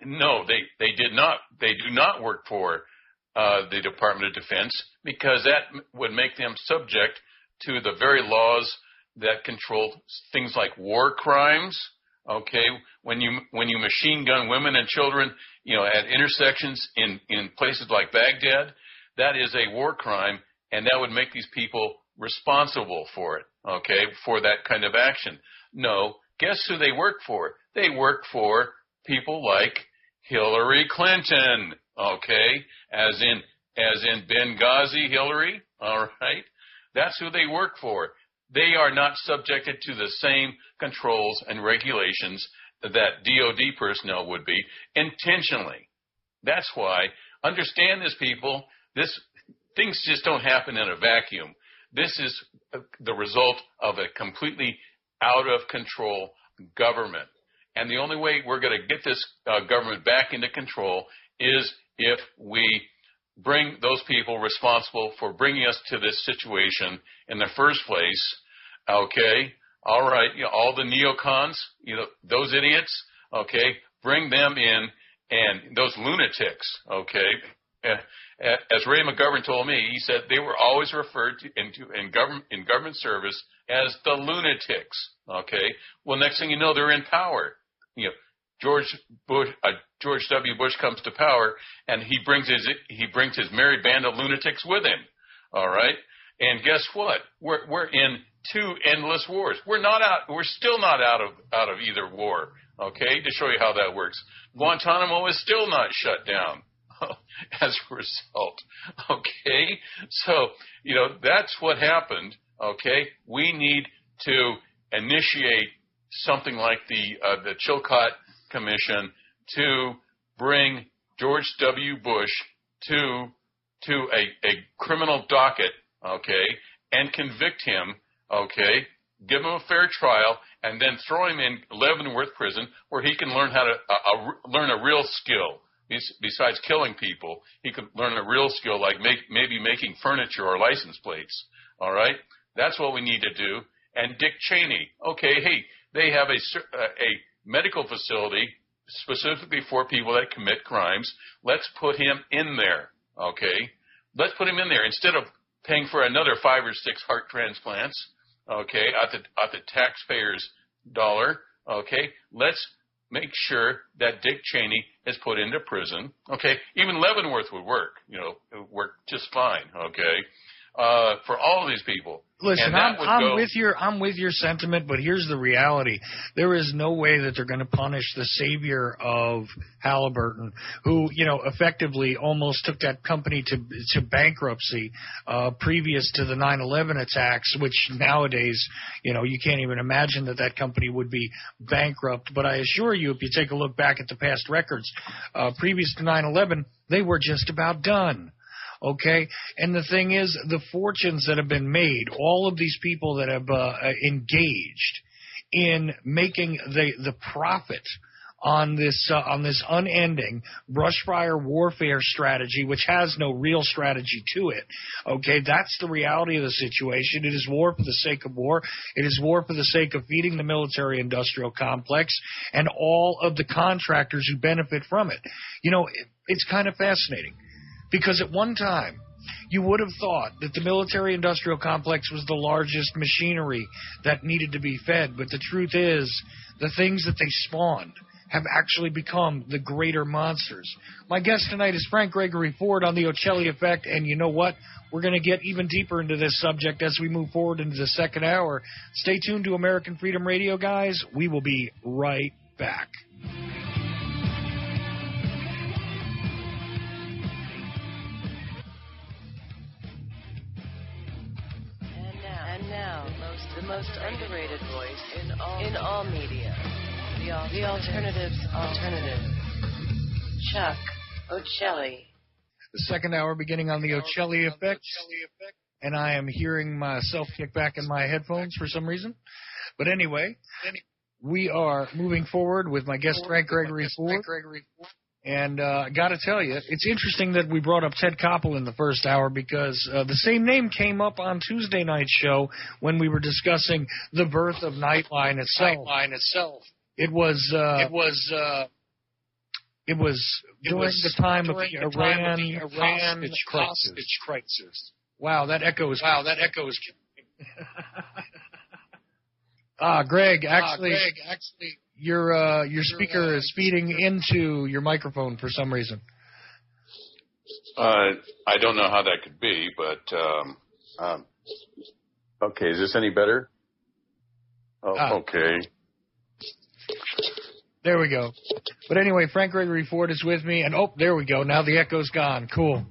No, they did not. They do not work for the Department of Defense because that would make them subject to the very laws that control things like war crimes. Okay, when you machine gun women and children, at intersections in places like Baghdad, that is a war crime, and that would make these people responsible for it, okay, for that kind of action. No, guess who they work for? They work for people like Hillary Clinton, okay, as in Benghazi Hillary, all right? That's who they work for. They are not subjected to the same controls and regulations that DOD personnel would be intentionally. That's why, understand this, people, things just don't happen in a vacuum. This is the result of a completely out of control government. And the only way we're going to get this government back into control is if we bring those people responsible for bringing us to this situation in the first place. Okay, all right, all the neocons, those idiots, okay, bring them in, and those lunatics, okay. As Ray McGovern told me, he said they were always referred to in government service as the lunatics. Okay. Well, next thing you know, they're in power. George W. Bush comes to power, and he brings his merry band of lunatics with him. All right. And guess what? We're in two endless wars. We're still not out of either war. Okay. To show you how that works, Guantanamo is still not shut down. As a result, okay? So, that's what happened, okay? We need to initiate something like the Chilcot Commission to bring George W. Bush to a criminal docket, okay, and convict him, okay, give him a fair trial, and then throw him in Leavenworth prison where he can learn how to learn a real skill. Besides killing people, he could learn a real skill like maybe making furniture or license plates. All right? That's what we need to do. And Dick Cheney, okay, hey, they have a medical facility specifically for people that commit crimes. Let's put him in there, okay? Let's put him in there instead of paying for another 5 or 6 heart transplants, okay, at the taxpayer's dollar, okay? Let's make sure that Dick Cheney is put into prison. Okay, even Leavenworth would work. It would work just fine. Okay, for all of these people. Listen, I'm with your sentiment, but here's the reality: there is no way that they're going to punish the savior of Halliburton, who effectively almost took that company to bankruptcy previous to the 9/11 attacks, which nowadays you can't even imagine that company would be bankrupt. But I assure you, if you take a look back at the past records previous to 9/11, they were just about done. Okay, and the thing is, the fortunes that have been made, all of these people that have engaged in making the profit on this unending brush fire warfare strategy, which has no real strategy to it. Okay, that's the reality of the situation. It is war for the sake of war. It is war for the sake of feeding the military-industrial complex and all of the contractors who benefit from it. It's kind of fascinating. Because at one time, You would have thought that the military-industrial complex was the largest machinery that needed to be fed, but the truth is the things that they spawned have actually become the greater monsters. My guest tonight is Frank Gregory Ford on the Ochelli Effect, and you know what? We're going to get even deeper into this subject as we move forward into the second hour. Stay tuned to American Freedom Radio, guys. We will be right back. And now, the most underrated voice in all media. The Alternative's Alternative. Chuck Ochelli. The second hour beginning on the Ochelli Effect, and I am hearing myself kick back in my headphones for some reason. But anyway, we are moving forward with my guest, Frank Gregory Ford. And I got to tell you, it's interesting that we brought up Ted Koppel in the first hour because the same name came up on Tuesday night's show when we were discussing the birth of Nightline itself. It was during the time of the Iran hostage crisis. Wow, that echoes. Greg, actually, your speaker is feeding into your microphone for some reason. I don't know how that could be, but okay. Is this any better? Okay. There we go. But anyway, Frank Gregory Ford is with me, and there we go. Now the echo's gone. Cool.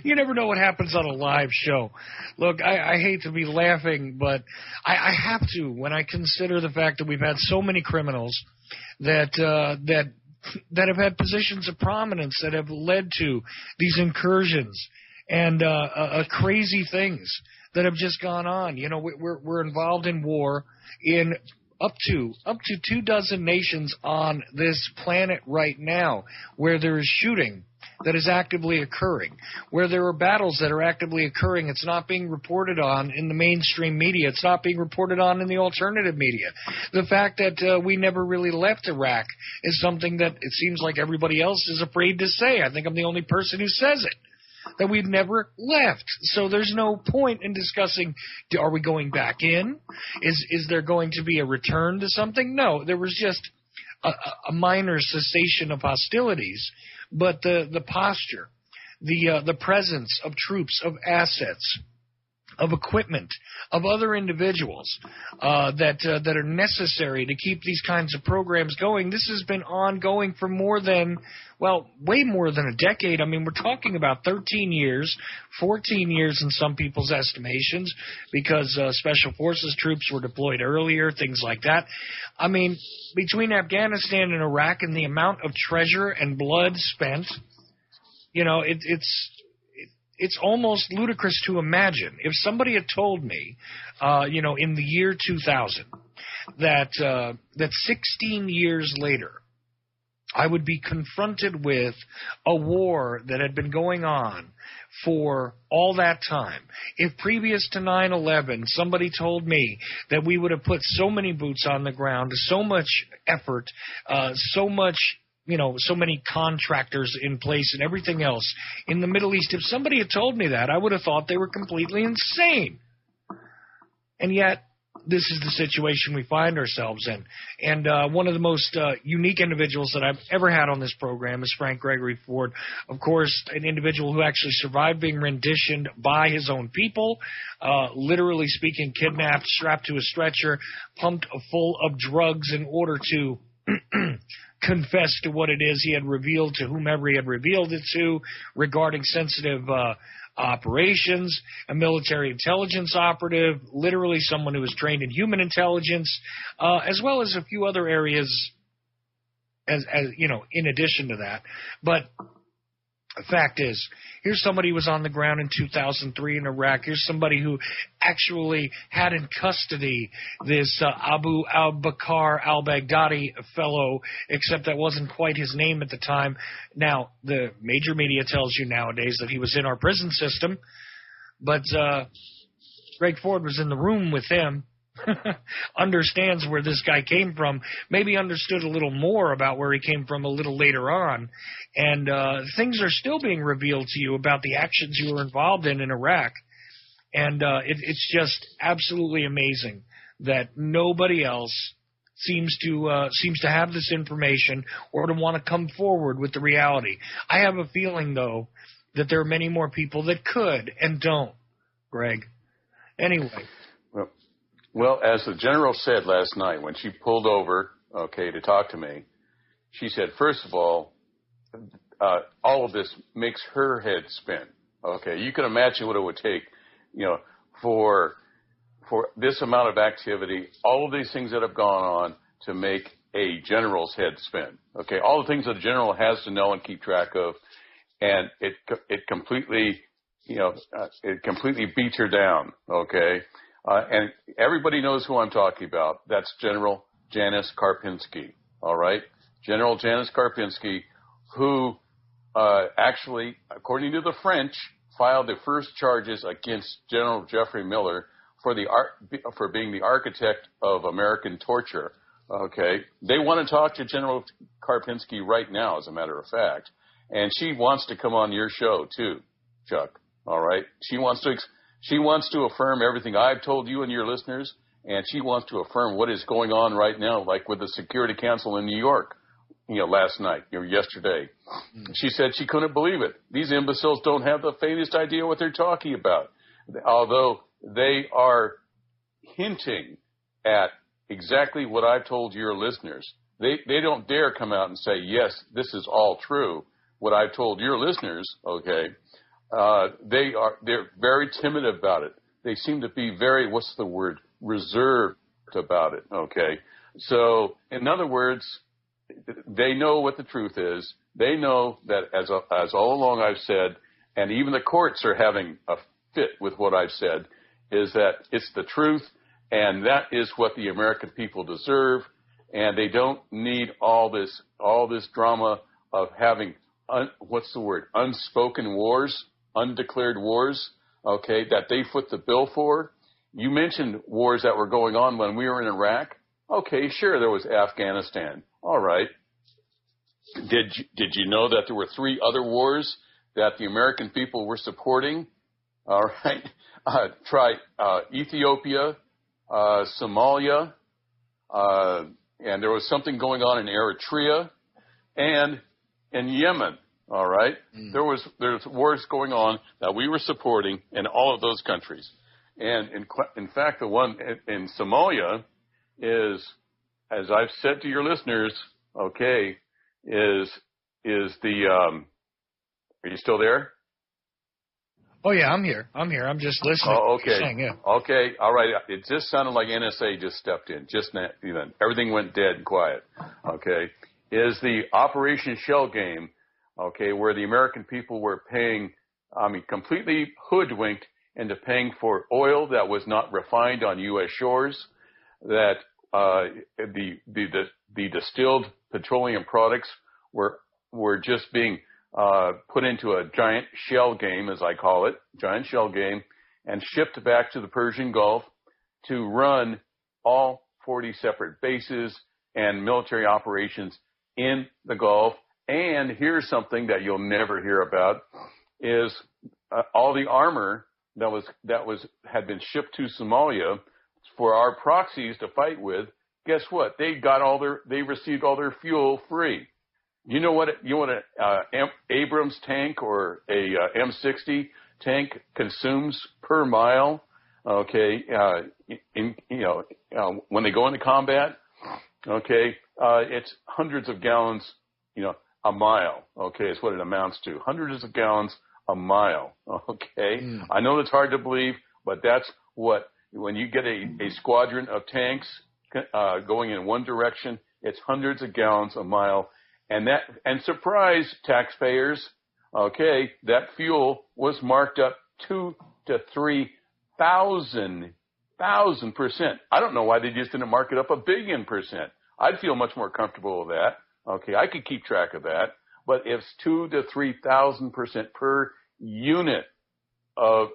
You never know what happens on a live show. Look, I hate to be laughing, but I have to when I consider the fact that we've had so many criminals that have had positions of prominence that have led to these incursions and crazy things that have just gone on. You know, we're involved in war in up to 24 nations on this planet right now, where there is shooting that is actively occurring, where there are battles that are actively occurring. It's not being reported on in the mainstream media. It's not being reported on in the alternative media. The fact that we never really left Iraq is something that it seems like everybody else is afraid to say. I think I'm the only person who says it, that we've never left. So there's no point in discussing, are we going back in? Is there going to be a return to something? No, there was just a minor cessation of hostilities, but the posture, the presence of troops, of assets, of equipment, of other individuals that are necessary to keep these kinds of programs going. This has been ongoing for way more than a decade. I mean, we're talking about 13 years, 14 years in some people's estimations, because Special Forces troops were deployed earlier, things like that. I mean, between Afghanistan and Iraq and the amount of treasure and blood spent, you know, it's almost ludicrous to imagine. If somebody had told me, in the year 2000, that 16 years later, I would be confronted with a war that had been going on for all that time. If previous to 9/11, somebody told me that we would have put so many boots on the ground, so much effort, so many contractors in place and everything else in the Middle East. If somebody had told me that, I would have thought they were completely insane. And yet, this is the situation we find ourselves in. And one of the most unique individuals that I've ever had on this program is Frank Gregory Ford. Of course, an individual who actually survived being renditioned by his own people, literally speaking, kidnapped, strapped to a stretcher, pumped full of drugs in order to confess to what it is he had revealed to whomever he had revealed it to regarding sensitive operations, a military intelligence operative, literally someone who was trained in human intelligence, as well as a few other areas as in addition to that. But the fact is, here's somebody who was on the ground in 2003 in Iraq. Here's somebody who actually had in custody this Abu al-Bakr al-Baghdadi fellow, except that wasn't quite his name at the time. Now, the major media tells you nowadays that he was in our prison system, but Greg Ford was in the room with him, understands where this guy came from, maybe understood a little more about where he came from a little later on, and things are still being revealed to you about the actions you were involved in Iraq, and it's just absolutely amazing that nobody else seems to have this information or to want to come forward with the reality. I have a feeling, though, that there are many more people that could and don't, Greg. Anyway. Well, as the general said last night when she pulled over, to talk to me, she said, first of all of this makes her head spin. Okay, you can imagine what it would take, for this amount of activity, all of these things that have gone on to make a general's head spin. Okay, all the things that a general has to know and keep track of, and it completely beats her down. Okay. And everybody knows who I'm talking about. That's General Janis Karpinski, all right? General Janis Karpinski, who actually, according to the French, filed the first charges against General Jeffrey Miller for being the architect of American torture, okay? They want to talk to General Karpinski right now, as a matter of fact. And she wants to come on your show, too, Chuck, all right? She wants to affirm everything I've told you and your listeners, and she wants to affirm what is going on right now, like with the Security Council in New York, last night, yesterday. She said she couldn't believe it. These imbeciles don't have the faintest idea what they're talking about, although they are hinting at exactly what I've told your listeners. They don't dare come out and say, yes, this is all true, what I've told your listeners, okay? They're very timid about it. They seem to be very, reserved about it. Okay. So in other words, they know what the truth is. They know that as all along I've said, and even the courts are having a fit with what I've said, is that it's the truth, and that is what the American people deserve, and they don't need all this drama of having unspoken wars, undeclared wars, okay, that they foot the bill for. You mentioned wars that were going on when we were in Iraq. Okay, sure, there was Afghanistan. All right. Did you know that there were 3 other wars that the American people were supporting? All right. Try Ethiopia, Somalia, and there was something going on in Eritrea and in Yemen. All right. There's wars going on that we were supporting in all of those countries. And in fact, the one in Somalia is, as I've said to your listeners, okay, is the, are you still there? Oh yeah, I'm here. I'm just listening. Oh, okay. Saying, yeah. Okay. All right. It just sounded like NSA just stepped in. Everything went dead and quiet. Okay. Is the Operation Shell Game, okay, where the American people were completely hoodwinked into paying for oil that was not refined on U.S. shores, that the distilled petroleum products were just being put into a giant shell game, as I call it, giant shell game, and shipped back to the Persian Gulf to run all 40 separate bases and military operations in the Gulf. And here's something that you'll never hear about, is all the armor that had been shipped to Somalia for our proxies to fight with. Guess what? They received all their fuel free. You know what an Abrams tank or a M60 tank consumes per mile? Okay, when they go into combat, okay, it's hundreds of gallons, a mile. Okay, is what it amounts to. Hundreds of gallons a mile. Okay, I know that's hard to believe, but that's what, when you get a squadron of tanks going in one direction, it's hundreds of gallons a mile. And surprise, taxpayers, okay, that fuel was marked up 2,000 to 3,000%. I don't know why they just didn't mark it up 1 billion%. I'd feel much more comfortable with that. Okay, I could keep track of that. But it's 2,000 to 3,000% per unit of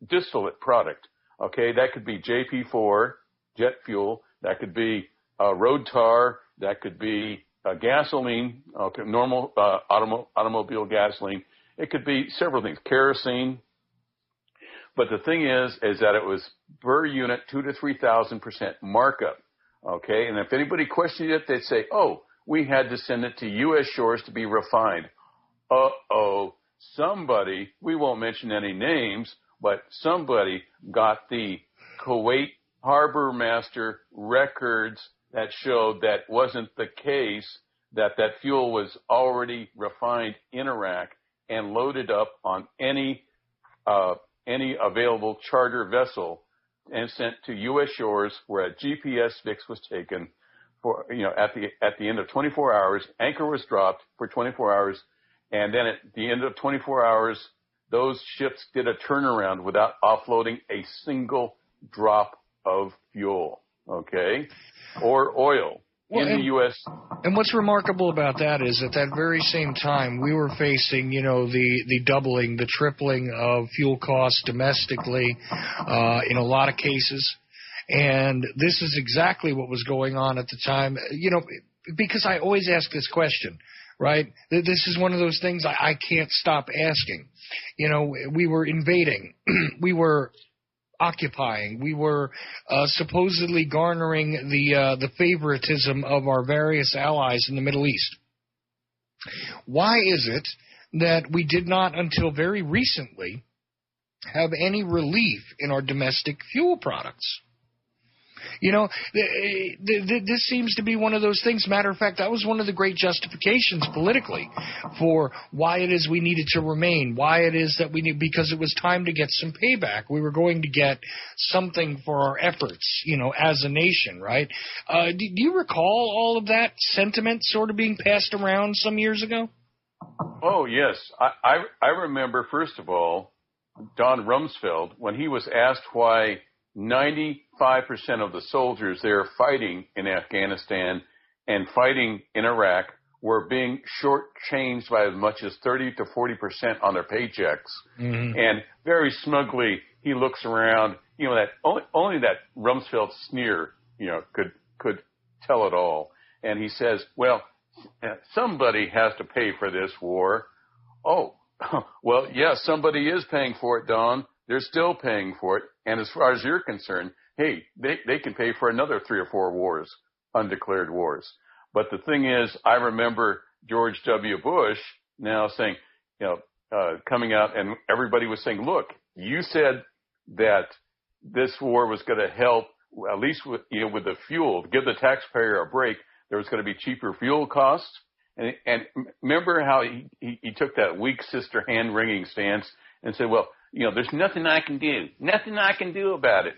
distillate product. Okay, that could be JP4, jet fuel. That could be road tar. That could be gasoline, okay, normal automobile gasoline. It could be several things, kerosene. But the thing is that it was per unit 2,000 to 3,000% markup. Okay, and if anybody questioned it, they'd say, "Oh, we had to send it to U.S. shores to be refined." Somebody, we won't mention any names, but somebody got the Kuwait harbor master records that showed that wasn't the case, that fuel was already refined in Iraq and loaded up on any available charter vessel and sent to U.S. shores, where a GPS fix was taken for, at the end of 24 hours, anchor was dropped for 24 hours, and then at the end of 24 hours, those ships did a turnaround without offloading a single drop of fuel, okay, or oil in the U.S. And what's remarkable about that is at that very same time, we were facing, the doubling, the tripling of fuel costs domestically in a lot of cases. And this is exactly what was going on at the time, because I always ask this question, right? This is one of those things I can't stop asking. We were invading. We were occupying. We were supposedly garnering the favoritism of our various allies in the Middle East. Why is it that we did not, until very recently, have any relief in our domestic fuel products? This seems to be one of those things. Matter of fact, that was one of the great justifications politically for why it is we needed to remain, why it is that we need, because it was time to get some payback. We were going to get something for our efforts, as a nation, right? Do you recall all of that sentiment sort of being passed around some years ago? Oh, yes. I remember, first of all, Don Rumsfeld, when he was asked why 95% of the soldiers there fighting in Afghanistan and fighting in Iraq were being shortchanged by as much as 30 to 40% on their paychecks. Mm-hmm. And very smugly, he looks around, that only that Rumsfeld sneer, could tell it all. And he says, well, somebody has to pay for this war. Oh, well, yes, somebody is paying for it, Don. They're still paying for it. And as far as you're concerned, hey, they can pay for another 3 or 4 wars, undeclared wars. But the thing is, I remember George W. Bush now saying, coming out, and everybody was saying, look, you said that this war was going to help, at least with the fuel, give the taxpayer a break. There was going to be cheaper fuel costs. And remember how he took that weak sister hand-wringing stance and said, well, there's nothing I can do. Nothing I can do about it.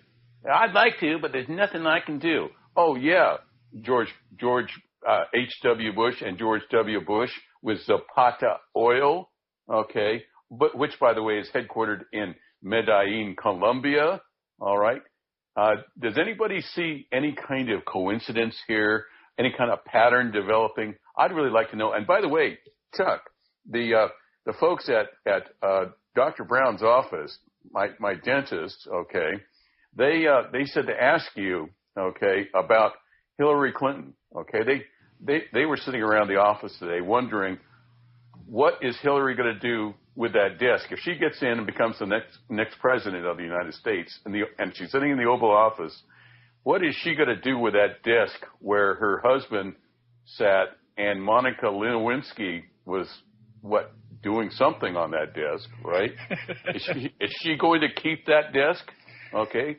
I'd like to, but there's nothing I can do. Oh, yeah, George H.W. Bush and George W. Bush with Zapata Oil, okay, but which, by the way, is headquartered in Medellin, Colombia, all right? Does anybody see any kind of coincidence here, any kind of pattern developing? I'd really like to know. And by the way, Chuck, the folks at Dr. Brown's office, my dentist, okay, they said to ask you, okay, about Hillary Clinton, okay. They were sitting around the office today wondering, what is Hillary going to do with that desk if she gets in and becomes the next president of the United States, and she's sitting in the Oval Office? What is she going to do with that desk where her husband sat and Monica Lewinsky was doing something on that desk, right? Is she going to keep that desk? Okay.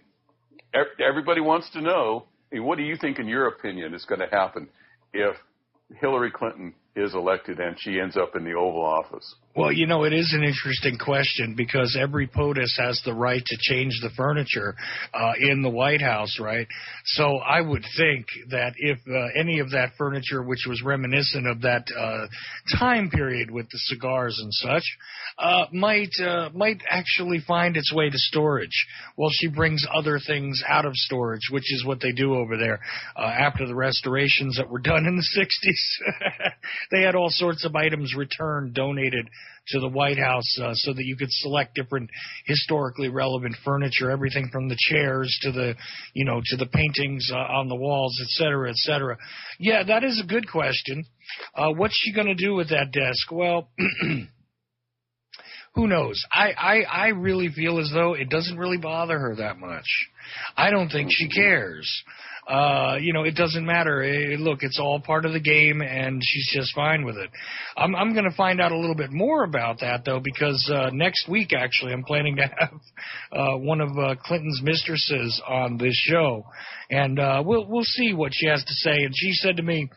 Everybody wants to know, what do you think, in your opinion, is going to happen if Hillary Clinton is elected and she ends up in the Oval Office? Well, it is an interesting question, because every POTUS has the right to change the furniture in the White House, right? So I would think that if any of that furniture, which was reminiscent of that time period with the cigars and such, might actually find its way to storage while she brings other things out of storage, which is what they do over there. After the restorations that were done in the 60s, they had all sorts of items returned, donated to the White House so that you could select different historically relevant furniture, everything from the chairs to the, to the paintings on the walls, et cetera, et cetera. Yeah, that is a good question. What's she going to do with that desk? Well, who knows? I really feel as though it doesn't really bother her that much. I don't think she cares. It doesn't matter. Look, it's all part of the game, and she's just fine with it. I'm going to find out a little bit more about that, though, because next week, actually, I'm planning to have one of Clinton's mistresses on this show, and we'll see what she has to say. And she said to me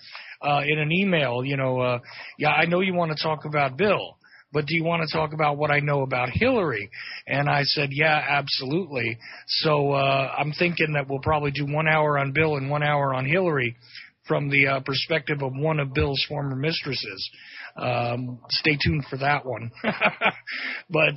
in an email, yeah, I know you want to talk about Bill, but do you want to talk about what I know about Hillary? And I said, yeah, absolutely. So I'm thinking that we'll probably do 1 hour on Bill and 1 hour on Hillary from the perspective of one of Bill's former mistresses. Stay tuned for that one. But,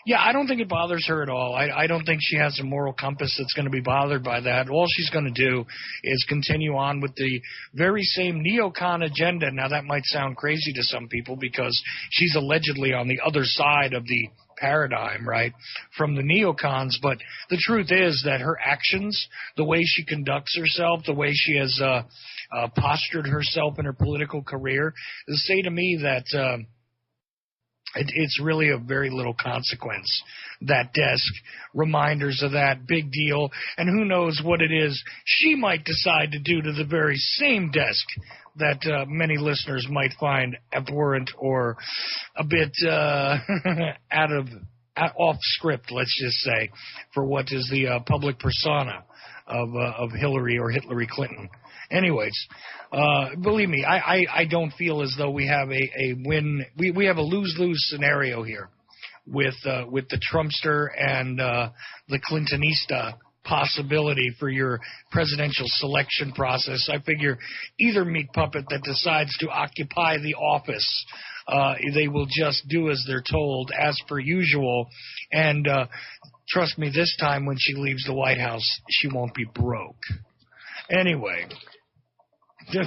yeah, I don't think it bothers her at all. I don't think she has a moral compass that's going to be bothered by that. All she's going to do is continue on with the very same neocon agenda. Now, that might sound crazy to some people because she's allegedly on the other side of the paradigm, right, from the neocons. But the truth is that her actions, the way she conducts herself, the way she has postured herself in her political career, say to me that it's really of very little consequence, that desk, reminders of that, big deal, and who knows what it is she might decide to do to the very same desk that many listeners might find abhorrent or a bit off script, let's just say, for what is the public persona of Hillary or Hillary Clinton. Anyways, believe me, I don't feel as though we have a win. We have a lose-lose scenario here with the Trumpster and the Clintonista possibility for your presidential selection process. I figure either meat puppet that decides to occupy the office, they will just do as they're told, as per usual, and trust me, this time when she leaves the White House, she won't be broke. Anyway.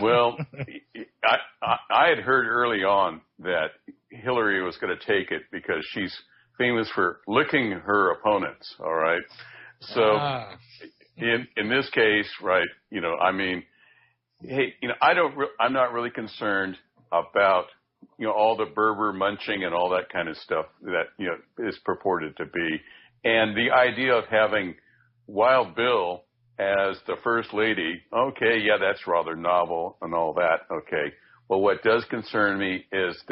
Well, I had heard early on that Hillary was going to take it because she's famous for licking her opponents, all right? So in this case, right, hey, I'm not really concerned about, all the Berber munching and all that kind of stuff that, is purported to be. And the idea of having Wild Bill as the first lady, okay, yeah, that's rather novel and all that, okay. Well, what does concern me is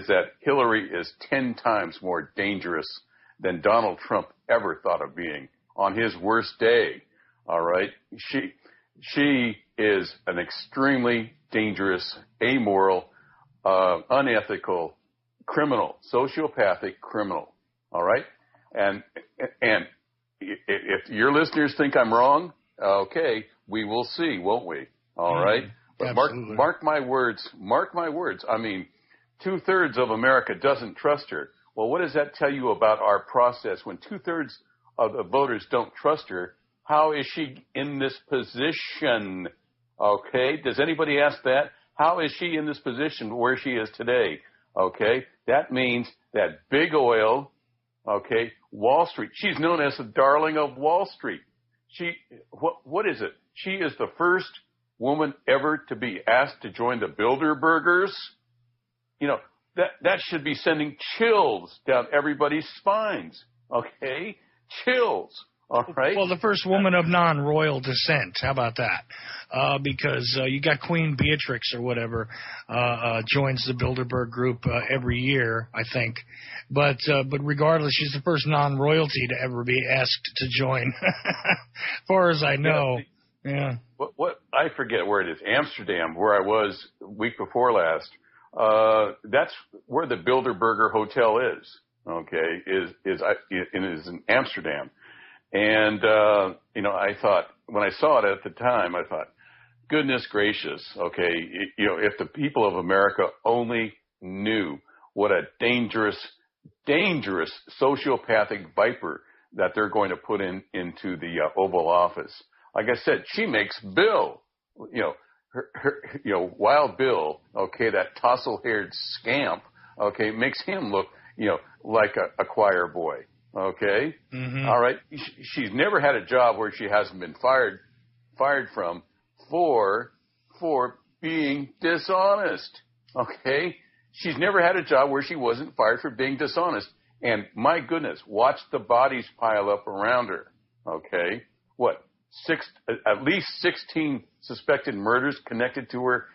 that Hillary is 10 times more dangerous than Donald Trump ever thought of being on his worst day, all right? She is an extremely dangerous, amoral, unethical criminal, sociopathic criminal, all right? And if your listeners think I'm wrong, okay, we will see, won't we? All right? But mark my words. Mark my words. I mean, 2/3 of America doesn't trust her. Well, what does that tell you about our process? When 2/3 of the voters don't trust her, how is she in this position? Okay? Does anybody ask that? How is she in this position where she is today? Okay? That means that big oil, okay, Wall Street. She's known as the darling of Wall Street. What is it? She is the first woman ever to be asked to join the Bilderbergers. That should be sending chills down everybody's spines. Okay? Chills. All right. Well, the first woman of non-royal descent. How about that? Because you got Queen Beatrix or whatever joins the Bilderberg group every year, I think. But regardless, she's the first non-royalty to ever be asked to join, as far as I know. Yeah. What I forget where it is. Amsterdam, where I was the week before last. That's where the Bilderberger Hotel is. Okay, is in Amsterdam. And, I thought, when I saw it at the time, I thought, goodness gracious, okay, if the people of America only knew what a dangerous sociopathic viper that they're going to put into the Oval Office. Like I said, she makes Bill, Wild Bill, okay, that tousle-haired scamp, okay, makes him look, like a choir boy, okay? Mm-hmm. All right. She's never had a job where she hasn't been fired from for being dishonest, okay? She's never had a job where she wasn't fired for being dishonest. And my goodness, watch the bodies pile up around her, okay? At least 16 suspected murders connected to her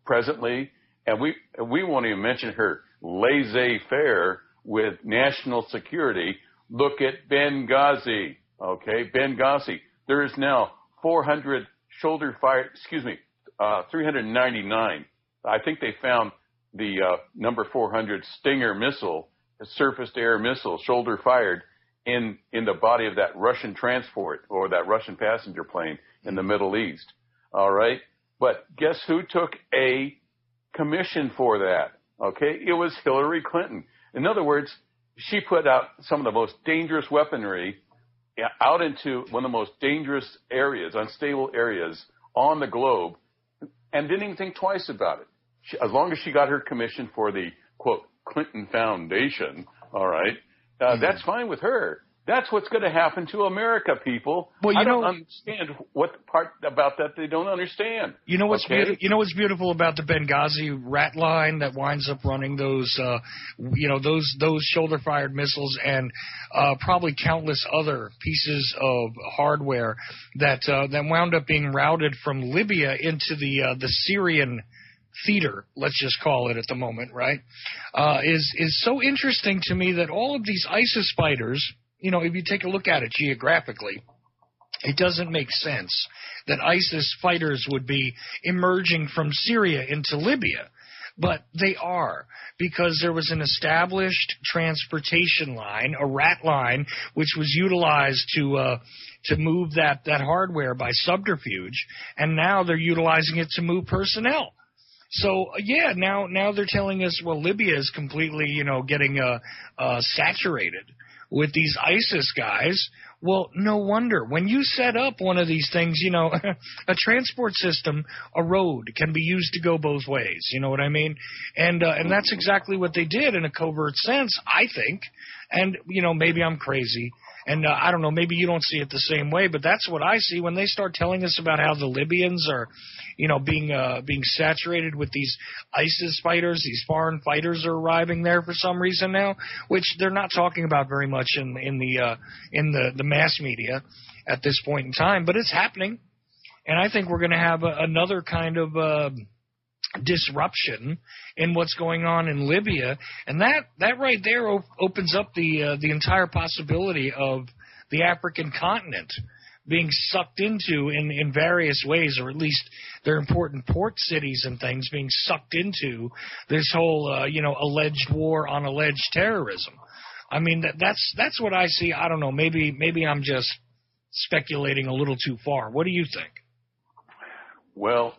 presently, and we won't even mention her laissez-faire with national security. Look at Benghazi, okay? Benghazi. There is now 399. I think they found the number 400 Stinger missile, a surface-to-air missile, shoulder-fired, in the body of that Russian transport or that Russian passenger plane in the Middle East. All right? But guess who took a commission for that? Okay? It was Hillary Clinton. In other words, she put out some of the most dangerous weaponry out into one of the most dangerous areas, unstable areas on the globe, and didn't even think twice about it. As long as she got her commission for the, quote, Clinton Foundation, all right, that's fine with her. That's what's going to happen to America, people. Well, I don't understand what part about that they don't understand. You know what's okay? You know what's beautiful about the Benghazi rat line that winds up running those shoulder-fired missiles and probably countless other pieces of hardware that wound up being routed from Libya into the Syrian theater, let's just call it at the moment, right, is so interesting to me that all of these ISIS fighters, if you take a look at it geographically, it doesn't make sense that ISIS fighters would be emerging from Syria into Libya. But they are, because there was an established transportation line, a rat line, which was utilized to move that hardware by subterfuge, and now they're utilizing it to move personnel. So, yeah, now they're telling us, well, Libya is completely, getting saturated with these ISIS guys. Well, no wonder. When you set up one of these things, a transport system, a road, can be used to go both ways. You know what I mean? And that's exactly what they did in a covert sense, I think. And, maybe I'm crazy. And I don't know, maybe you don't see it the same way, but that's what I see when they start telling us about how the Libyans are, being saturated with these ISIS fighters. These foreign fighters are arriving there for some reason now, which they're not talking about very much in the mass media at this point in time. But it's happening, and I think we're going to have another kind of disruption in what's going on in Libya, and that right there opens up the entire possibility of the African continent being sucked into in various ways, or at least their important port cities and things being sucked into this whole alleged war on alleged terrorism. I mean, that's what I see. I don't know. Maybe I'm just speculating a little too far. What do you think? Well,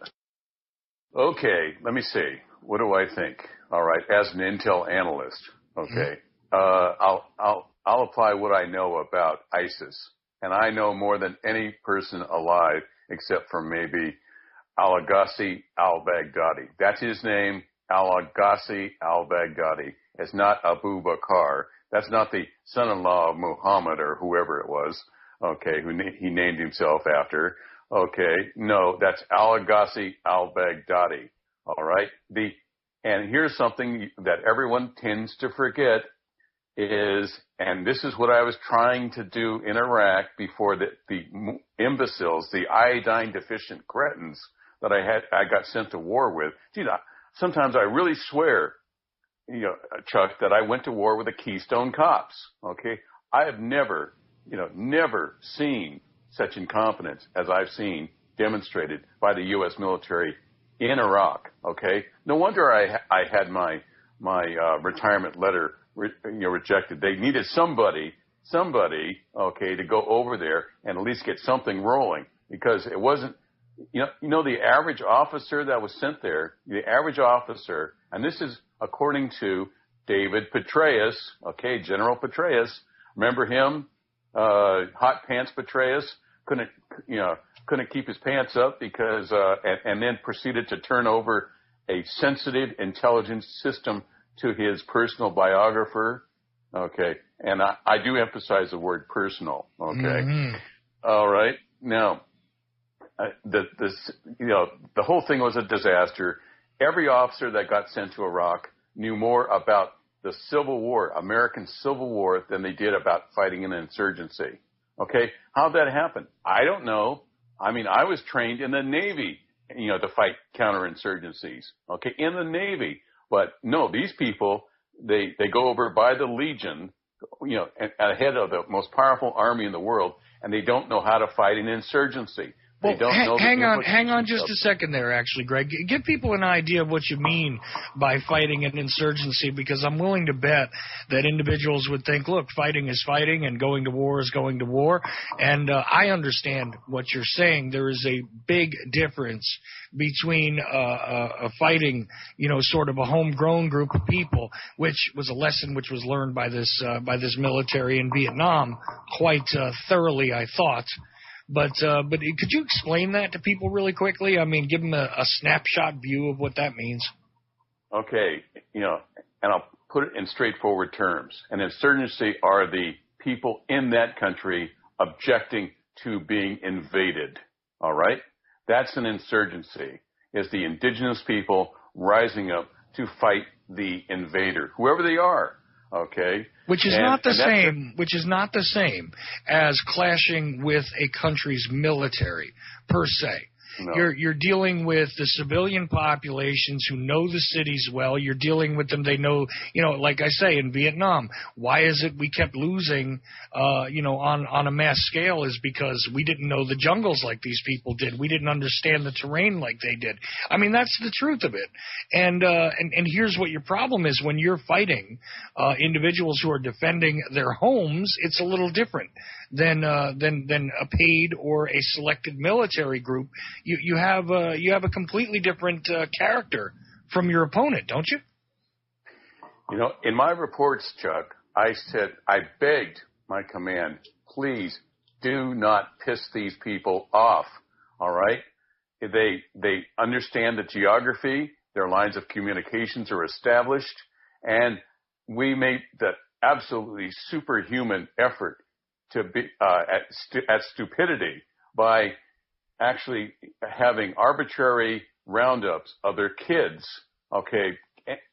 okay, let me see. What do I think? All right, as an intel analyst, okay, I'll apply what I know about ISIS, and I know more than any person alive except for maybe al-Aghazi al-Baghdadi. That's his name, al-Aghazi al-Baghdadi. It's not Abu Bakr. That's not the son-in-law of Muhammad or whoever it was, okay, who he named himself after. Okay, no, that's al-Aghazi al-Baghdadi, all right? And here's something that everyone tends to forget is, and this is what I was trying to do in Iraq before the imbeciles, the iodine-deficient cretins that I got sent to war with. Gee, sometimes I really swear, Chuck, that I went to war with the Keystone Cops, okay? I have never seen such incompetence as I've seen demonstrated by the U.S. military in Iraq. Okay, no wonder I had my retirement letter rejected. They needed somebody, okay, to go over there and at least get something rolling, because it wasn't, the average officer that was sent there, the average officer, and this is according to David Petraeus, okay, General Petraeus. Remember him? Hot Pants Petraeus couldn't keep his pants up because, and then proceeded to turn over a sensitive intelligence system to his personal biographer. Okay. And I do emphasize the word personal. Okay. Mm-hmm. All right. Now, the whole thing was a disaster. Every officer that got sent to Iraq knew more about the Civil War, American Civil War, than they did about fighting an insurgency. Okay. How'd that happen? I don't know. I mean, I was trained in the Navy, to fight counterinsurgencies. Okay. In the Navy. But no, these people, they go over by the Legion, ahead of the most powerful army in the world, and they don't know how to fight an insurgency. Well, hang on just a second there, actually, Greg. Give people an idea of what you mean by fighting an insurgency, because I'm willing to bet that individuals would think, look, fighting is fighting and going to war is going to war. And I understand what you're saying. There is a big difference between fighting, sort of a homegrown group of people, which was a lesson which was learned by this military in Vietnam quite thoroughly, I thought. But could you explain that to people really quickly? I mean, give them a snapshot view of what that means. Okay, and I'll put it in straightforward terms. An insurgency are the people in that country objecting to being invaded. All right? That's an insurgency, is the indigenous people rising up to fight the invader, whoever they are. Okay. Which is not the same as clashing with a country's military per se. No. You're dealing with the civilian populations who know the cities well. You're dealing with them. They know, like I say, in Vietnam, why is it we kept losing, on a mass scale is because we didn't know the jungles like these people did. We didn't understand the terrain like they did. I mean, that's the truth of it. And here's what your problem is when you're fighting individuals who are defending their homes. It's a little different than a paid or a selected military group. You have a completely different character from your opponent, don't you? In my reports, Chuck, I begged my command, please do not piss these people off. All right? They understand the geography. Their lines of communications are established, and we made the absolutely superhuman effort to be at stupidity by actually having arbitrary roundups of their kids. Okay,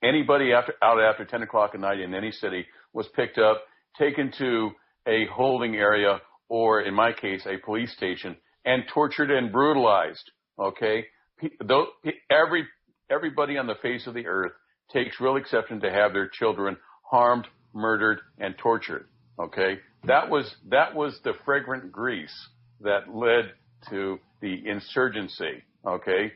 anybody out after 10 o'clock at night in any city was picked up, taken to a holding area, or in my case, a police station, and tortured and brutalized. Okay, everybody on the face of the earth takes real exception to have their children harmed, murdered, and tortured. Okay, that was the fragrant grease that led to the insurgency. Okay,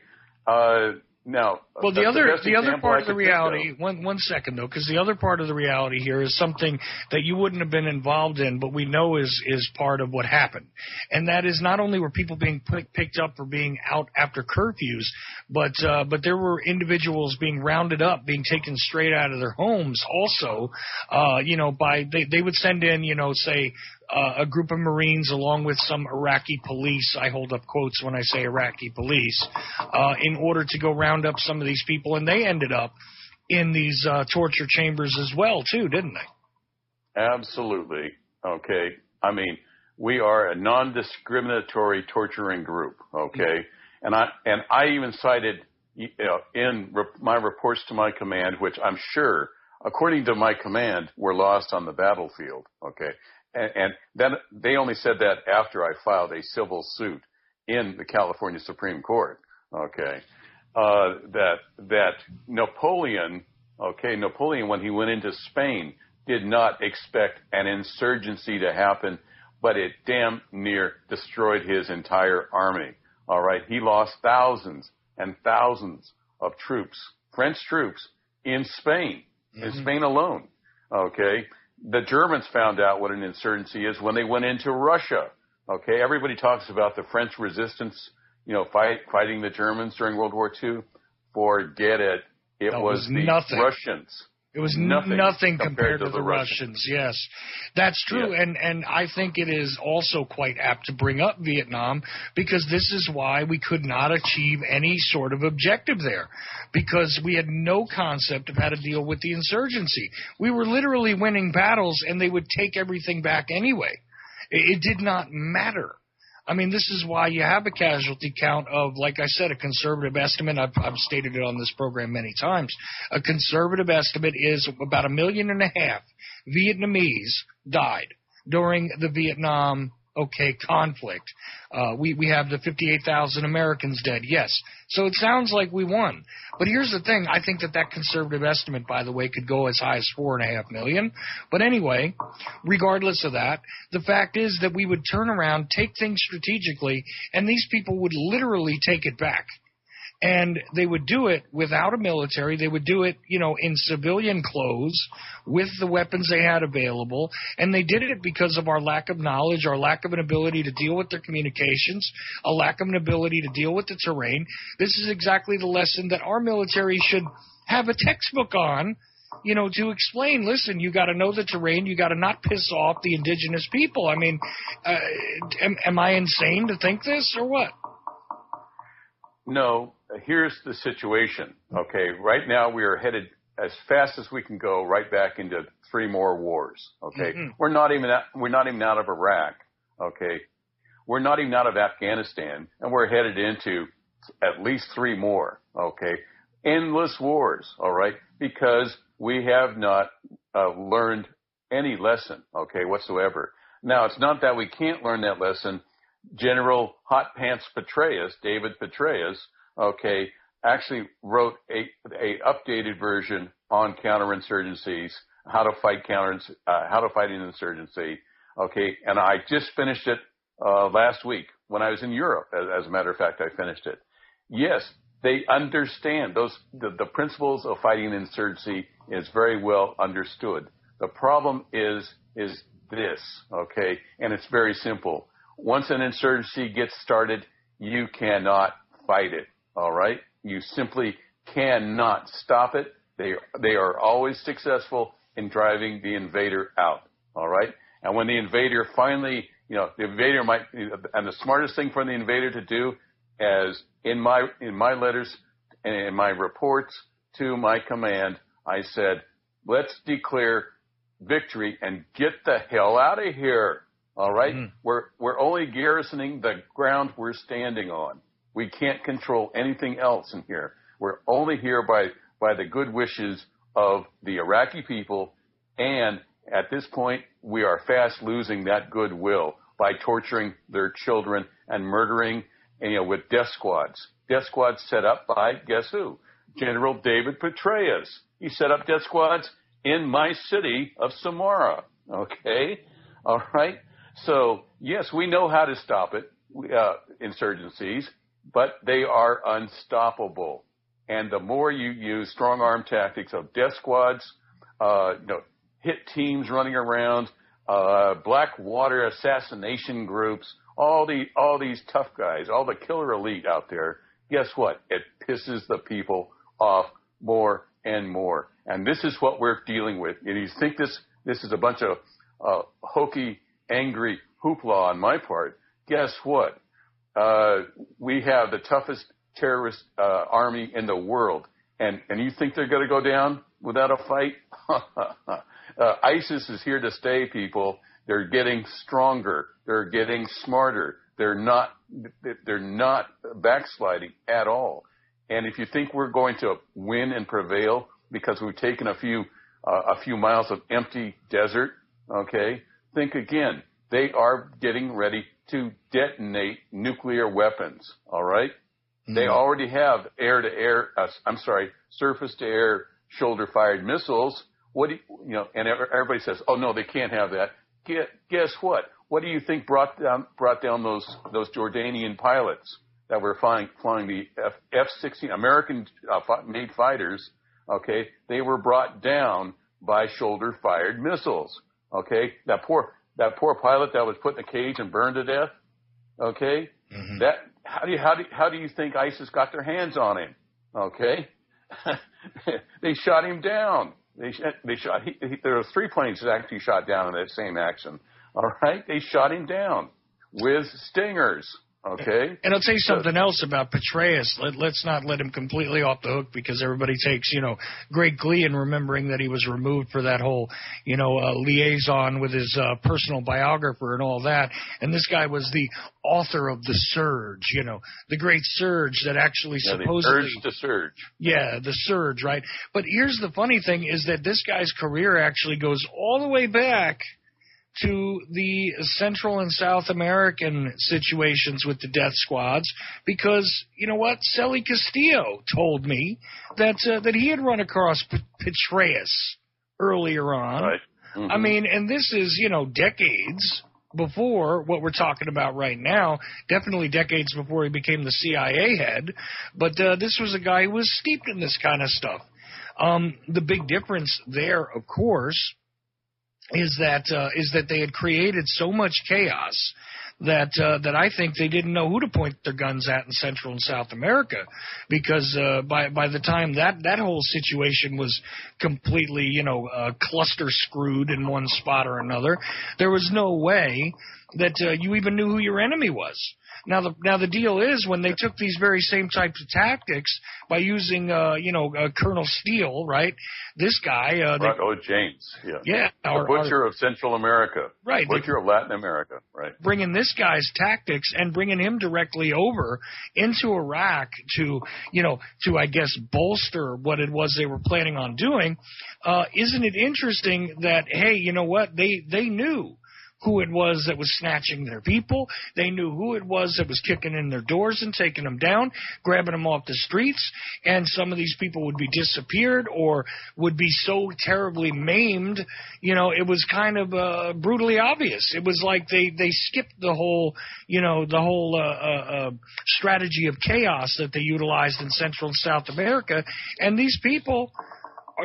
now. Well, the other part of the reality. One second though, because the other part of the reality here is something that you wouldn't have been involved in, but we know is part of what happened, and that is not only were people being picked up for being out after curfews, but there were individuals being rounded up, being taken straight out of their homes. Also, they would send in, say. A group of Marines along with some Iraqi police, I hold up quotes when I say Iraqi police, in order to go round up some of these people, and they ended up in these torture chambers as well, too, didn't they? Absolutely. Okay. I mean, we are a non-discriminatory torturing group, okay? And I even cited, in my reports to my command, which I'm sure, according to my command, were lost on the battlefield, okay? And then they only said that after I filed a civil suit in the California Supreme Court. Okay, that Napoleon, when he went into Spain, did not expect an insurgency to happen, but it damn near destroyed his entire army. All right, he lost thousands and thousands of troops, French troops, in Spain, in Spain alone. Okay. The Germans found out what an insurgency is when they went into Russia. Okay, everybody talks about the French resistance, fighting the Germans during World War II. Forget it. It was the Russians. It was nothing compared to the Russians. Yes, that's true. Yeah. And I think it is also quite apt to bring up Vietnam, because this is why we could not achieve any sort of objective there, because we had no concept of how to deal with the insurgency. We were literally winning battles, and they would take everything back anyway. It did not matter. I mean, this is why you have a casualty count of, like I said, a conservative estimate. I've stated it on this program many times. A conservative estimate is about 1.5 million Vietnamese died during the Vietnam conflict. We have the 58,000 Americans dead, yes. So it sounds like we won. But here's the thing. I think that conservative estimate, by the way, could go as high as 4.5 million. But anyway, regardless of that, the fact is that we would turn around, take things strategically, and these people would literally take it back. And they would do it without a military. They would do it, in civilian clothes with the weapons they had available. And they did it because of our lack of knowledge, our lack of an ability to deal with their communications, a lack of an ability to deal with the terrain. This is exactly the lesson that our military should have a textbook on, to explain, listen, you got to know the terrain. You got to not piss off the indigenous people. I mean, am I insane to think this or what? No. Here's the situation, okay? Right now we are headed as fast as we can go right back into 3 more wars, okay? Mm-hmm. We're not even out of Iraq, okay? We're not even out of Afghanistan, and we're headed into at least 3 more, okay? Endless wars, all right? Because we have not learned any lesson, okay, whatsoever. Now, it's not that we can't learn that lesson. General Hot Pants Petraeus, David Petraeus, okay, actually wrote a updated version on counterinsurgencies, how to fight an insurgency, okay, and I just finished it last week when I was in Europe. As a matter of fact, I finished it. Yes, they understand the principles of fighting an insurgency is very well understood. The problem is this, okay, and it's very simple. Once an insurgency gets started, you cannot fight it. All right? You simply cannot stop it. They are always successful in driving the invader out. All right? And when the invader finally, the invader might, and the smartest thing for the invader to do, as in my letters and in my reports to my command, I said, let's declare victory and get the hell out of here. All right? Mm-hmm. We're only garrisoning the ground we're standing on. We can't control anything else in here. We're only here by the good wishes of the Iraqi people, and at this point, we are fast losing that goodwill by torturing their children and murdering, with death squads. Death squads set up by, guess who? General David Petraeus. He set up death squads in my city of Samara. Okay? All right? So, yes, we know how to stop it, insurgencies, but they are unstoppable. And the more you use strong arm tactics of death squads, hit teams running around, black water assassination groups, all these tough guys, all the killer elite out there, guess what? It pisses the people off more and more. And this is what we're dealing with. And you think this is a bunch of hokey, angry hoopla on my part. Guess what? We have the toughest terrorist army in the world. And you think they're going to go down without a fight? ISIS is here to stay, people. They're getting stronger. They're getting smarter. They're not backsliding at all. And if you think we're going to win and prevail because we've taken a few miles of empty desert, okay, think again. They are getting ready to detonate nuclear weapons. All right, They already have surface-to-air, shoulder-fired missiles. And everybody says, "Oh no, they can't have that." Guess what? What do you think brought down those Jordanian pilots that were flying the F-16 American-made fighters? Okay, they were brought down by shoulder-fired missiles. Okay, that poor pilot that was put in a cage and burned to death. Okay, how do you think ISIS got their hands on him? Okay, they shot him down. There were 3 planes that actually shot down in that same action. All right, they shot him down with stingers. Okay. And I'll tell you something else about Petraeus. Let's not let him completely off the hook, because everybody takes, great glee in remembering that he was removed for that whole, liaison with his personal biographer and all that. And this guy was the author of The Surge, the great surge that actually supposedly... The urge to surge. Yeah, the surge, right? But here's the funny thing is that this guy's career actually goes all the way back to the Central and South American situations with the death squads, because, you know what, Celly Castillo told me that he had run across Petraeus earlier on. Right. Mm-hmm. I mean, and this is, decades before what we're talking about right now, definitely decades before he became the CIA head, but this was a guy who was steeped in this kind of stuff. The big difference there, of course, is that they had created so much chaos that I think they didn't know who to point their guns at in Central and South America, because by the time that whole situation was completely cluster screwed in one spot or another, there was no way that you even knew who your enemy was. Now the deal is, when they took these very same types of tactics by using Colonel Steele, right? This guy, James, yeah, the butcher of Central America, right? Butcher of Latin America, right? Bringing this guy's tactics and bringing him directly over into Iraq to I guess bolster what it was they were planning on doing. Isn't it interesting that, hey, you know what, they knew who it was that was snatching their people. They knew who it was that was kicking in their doors and taking them down, grabbing them off the streets, and some of these people would be disappeared or would be so terribly maimed, it was kind of brutally obvious. It was like they skipped the whole strategy of chaos that they utilized in Central and South America, and these people,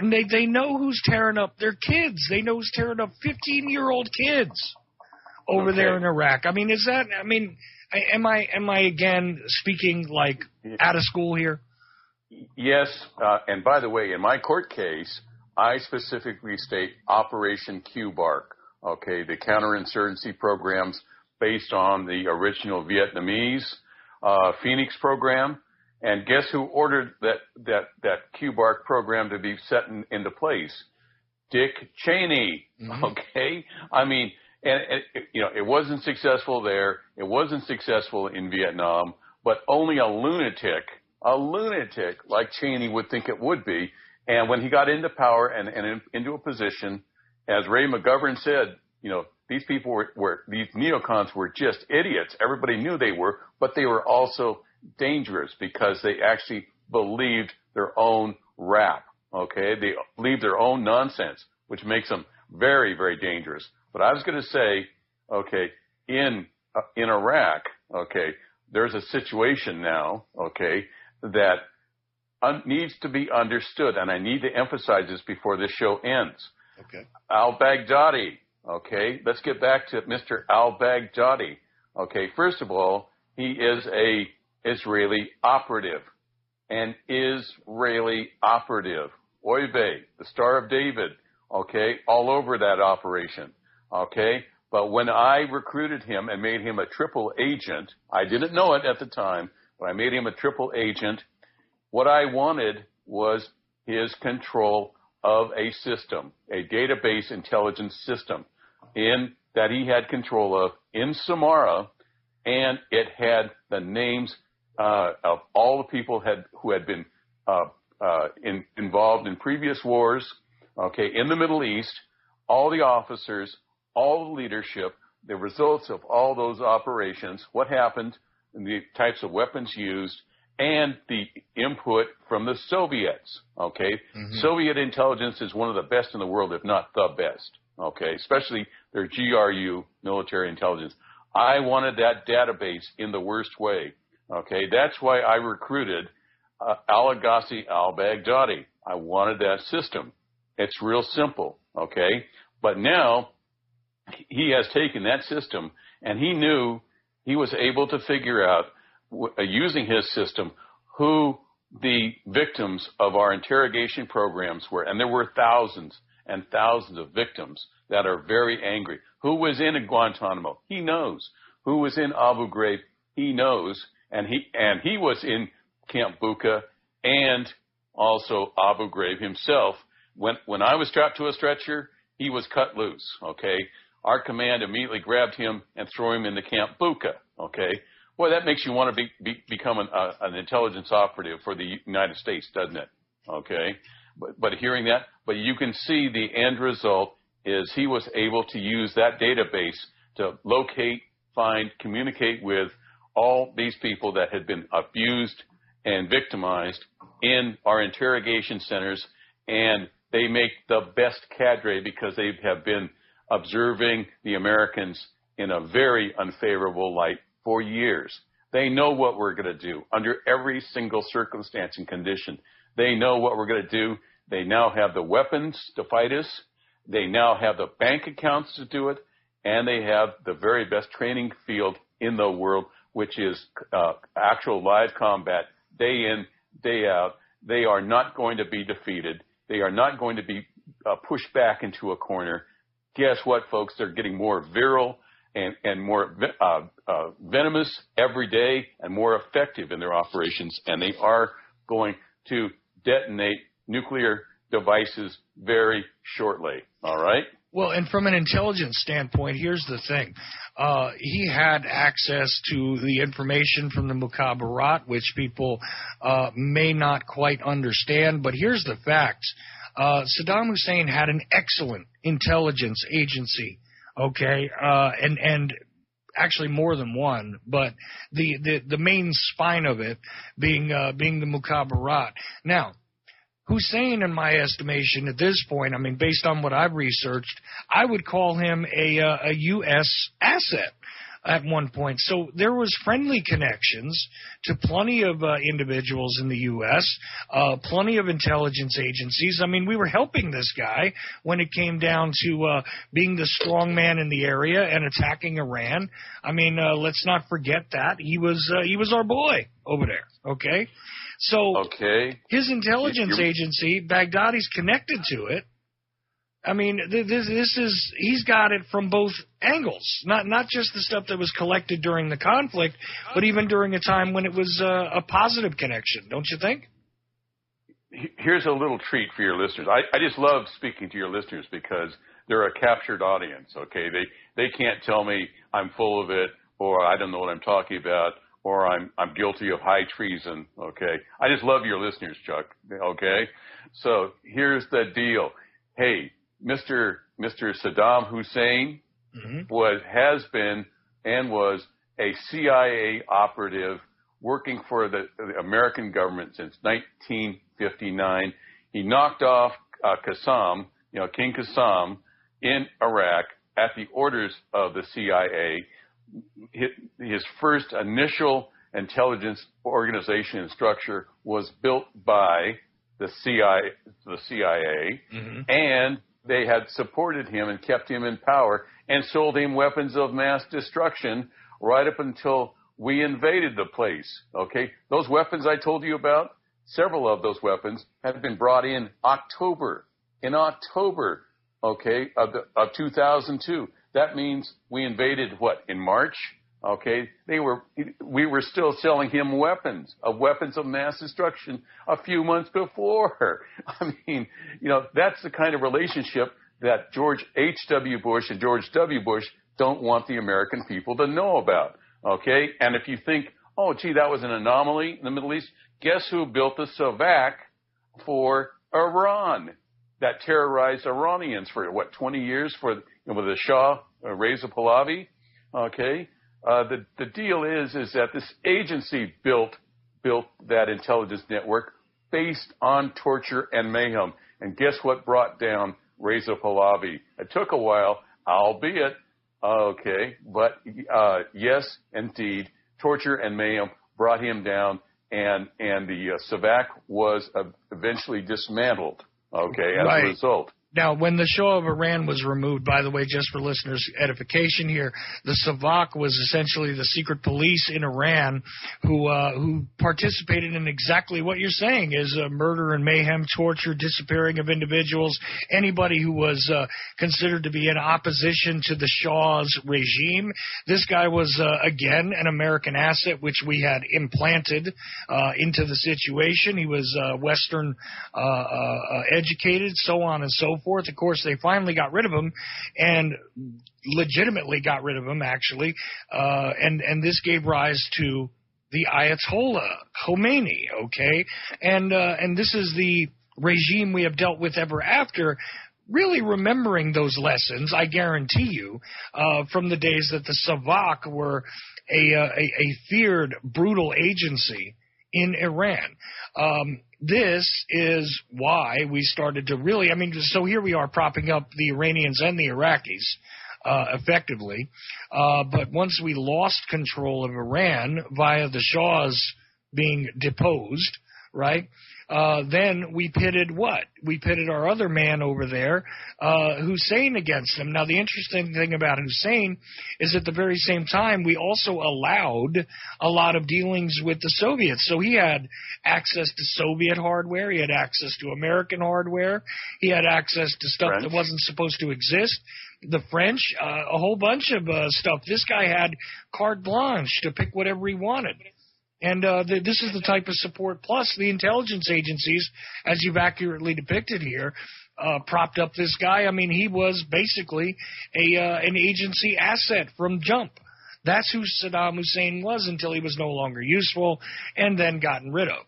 they know who's tearing up their kids. They know who's tearing up 15-year-old kids over there in Iraq. I mean, am I again speaking like out of school here? Yes, and by the way, in my court case, I specifically state Operation QBARC, the counterinsurgency programs based on the original Vietnamese Phoenix program. And guess who ordered that QBARC program to be set into place? Dick Cheney. Mm-hmm. Okay, I mean, and it wasn't successful there. It wasn't successful in Vietnam, but only a lunatic like Cheney would think it would be. And when he got into power and into a position, as Ray McGovern said, these people these neocons were just idiots. Everybody knew they were, but they were also dangerous because they actually believed their own rap. Okay, they believed their own nonsense, which makes them very, very dangerous. But I was going to say, in Iraq, there's a situation now, that needs to be understood, and I need to emphasize this before this show ends. Okay. Al-Baghdadi, let's get back to Mr. Al-Baghdadi. First of all, he is a Israeli operative. An Israeli operative. Oy vey, the Star of David, all over that operation, But when I recruited him and made him a triple agent, I didn't know it at the time, but I made him a triple agent. What I wanted was his control of a system, a database intelligence system that he had control of in Samara, and it had the names of all the people who had been involved in previous wars, in the Middle East, all the officers, all the leadership, the results of all those operations, what happened, and the types of weapons used, and the input from the Soviets. Mm-hmm. Soviet intelligence is one of the best in the world, if not the best. Especially their GRU, military intelligence. I wanted that database in the worst way. That's why I recruited Al-Agassi al-Baghdadi. I wanted that system. It's real simple, But now he has taken that system, and he knew he was able to figure out, using his system, who the victims of our interrogation programs were, and there were thousands and thousands of victims that are very angry. Who was in Guantanamo? He knows. Who was in Abu Ghraib? He knows. And he was in Camp Bucca and also Abu Ghraib himself. When I was strapped to a stretcher, he was cut loose, okay? Our command immediately grabbed him and threw him into Camp Bucca, okay? Boy, that makes you want to become an intelligence operative for the United States, doesn't it? Okay? But hearing that, but you can see the end result is he was able to use that database to locate, find, communicate with all these people that had been abused and victimized in our interrogation centers, and they make the best cadre because they have been observing the Americans in a very unfavorable light for years. They know what we're going to do under every single circumstance and condition. They know what we're going to do. They now have the weapons to fight us. They now have the bank accounts to do it. And they have the very best training field in the world, which is actual live combat, day in, day out. They are not going to be defeated. They are not going to be pushed back into a corner. Guess what, folks? They're getting more virile and more venomous every day and more effective in their operations. And they are going to detonate nuclear devices very shortly. All right? Well, and from an intelligence standpoint, here's the thing. He had access to the information from the Mukhabarat, which people may not quite understand. But here's the facts. Saddam Hussein had an excellent intelligence agency, okay, and actually more than one, but the main spine of it being the Mukhabarat. Now, Hussein, in my estimation, at this point, I mean, based on what I've researched, I would call him a U.S. asset at one point. So there was friendly connections to plenty of individuals in the U.S., plenty of intelligence agencies. I mean, we were helping this guy when it came down to being the strong man in the area and attacking Iran. I mean, let's not forget that. He was our boy over there, okay? So his intelligence agency, Baghdadi's connected to it. I mean, he's got it from both angles, not just the stuff that was collected during the conflict, but even during a time when it was a positive connection, don't you think? Here's a little treat for your listeners. I just love speaking to your listeners because they're a captured audience, okay? They can't tell me I'm full of it or I don't know what I'm talking about, or I'm guilty of high treason, okay? I just love your listeners, Chuck, okay? So here's the deal. Hey, Mr. Saddam Hussein has been and was a CIA operative working for the American government since 1959. He knocked off Qassam, King Qassam in Iraq at the orders of the CIA. His first initial intelligence organization and structure was built by the CIA, and they had supported him and kept him in power and sold him weapons of mass destruction right up until we invaded the place, okay? Those weapons I told you about, several of those weapons had been brought in October, okay, of 2002. That means we invaded, in March? Okay, we were still selling him weapons of mass destruction a few months before. I mean, that's the kind of relationship that George H.W. Bush and George W. Bush don't want the American people to know about. Okay, and if you think, oh, gee, that was an anomaly in the Middle East, guess who built the SAVAK for Iran that terrorized Iranians for 20 years with the Shah, Reza Pahlavi? Okay. The deal is that this agency built that intelligence network based on torture and mayhem. And guess what brought down Reza Pahlavi? It took a while, albeit, okay, but yes, indeed, torture and mayhem brought him down, and the SAVAK was eventually dismantled, okay, as a result. Now, when the Shah of Iran was removed, by the way, just for listeners' edification here, the Savak was essentially the secret police in Iran who participated in exactly what you're saying, is murder and mayhem, torture, disappearing of individuals, anybody who was considered to be in opposition to the Shah's regime. This guy was, again, an American asset, which we had implanted into the situation. He was Western educated, so on and so forth. Of course, they finally got rid of him, and legitimately got rid of him, actually, and this gave rise to the Ayatollah Khomeini, okay? And this is the regime we have dealt with ever after, really remembering those lessons, I guarantee you, from the days that the Savak were a feared, brutal agency in Iran. This is why we started to really, so here we are propping up the Iranians and the Iraqis, effectively. But once we lost control of Iran via the Shahs being deposed, right, then we pitted what? We pitted our other man over there, Hussein, against him. Now, the interesting thing about Hussein is at the very same time, we also allowed a lot of dealings with the Soviets. So he had access to Soviet hardware. He had access to American hardware. He had access to stuff that wasn't supposed to exist. The French, a whole bunch of stuff. This guy had carte blanche to pick whatever he wanted. And this is the type of support. Plus, the intelligence agencies, as you've accurately depicted here, propped up this guy. He was basically an agency asset from jump. That's who Saddam Hussein was until he was no longer useful and then gotten rid of.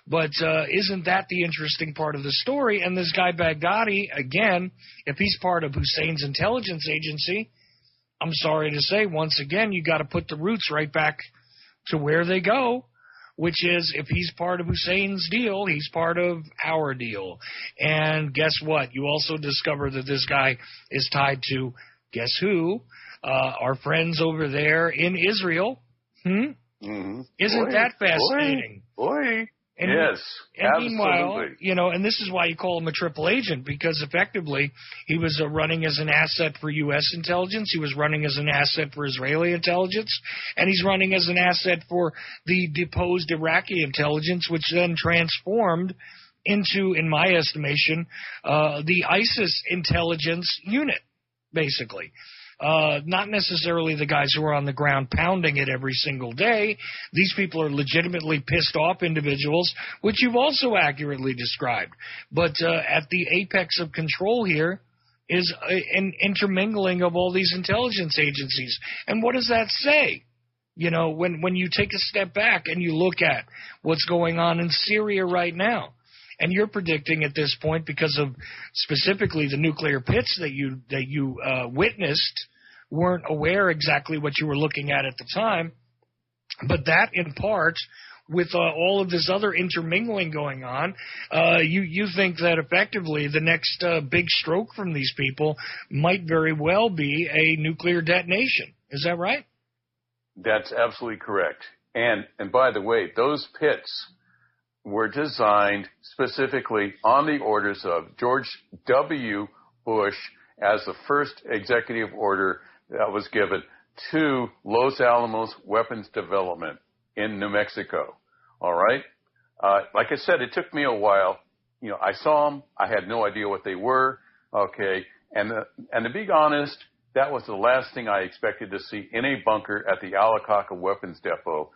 But isn't that the interesting part of the story? And this guy Baghdadi, again, if he's part of Hussein's intelligence agency, I'm sorry to say, once again, you got to put the roots right back to where they go, which is if he's part of Hussein's deal, he's part of our deal. And guess what? You also discover that this guy is tied to, guess who? Our friends over there in Israel. Mm-hmm. Isn't that fascinating? Boy. And, yes, and meanwhile, absolutely. And this is why you call him a triple agent, because effectively he was running as an asset for U.S. intelligence, he was running as an asset for Israeli intelligence, and he's running as an asset for the deposed Iraqi intelligence, which then transformed into, in my estimation, the ISIS intelligence unit, basically. Not necessarily the guys who are on the ground pounding it every single day. These people are legitimately pissed off individuals, which you've also accurately described. But at the apex of control here is an intermingling of all these intelligence agencies. And what does that say? When you take a step back and you look at what's going on in Syria right now, and you're predicting at this point, because of specifically the nuclear pits that you witnessed, weren't aware exactly what you were looking at the time, but that in part, with all of this other intermingling going on, you think that effectively the next big stroke from these people might very well be a nuclear detonation. Is that right? That's absolutely correct. And by the way, those pits were designed specifically on the orders of George W. Bush as the first executive order that was given to Los Alamos weapons development in New Mexico. All right? Like I said, it took me a while. I saw them. I had no idea what they were. Okay. And to be honest, that was the last thing I expected to see in a bunker at the Al-Aqaqah Weapons Depot,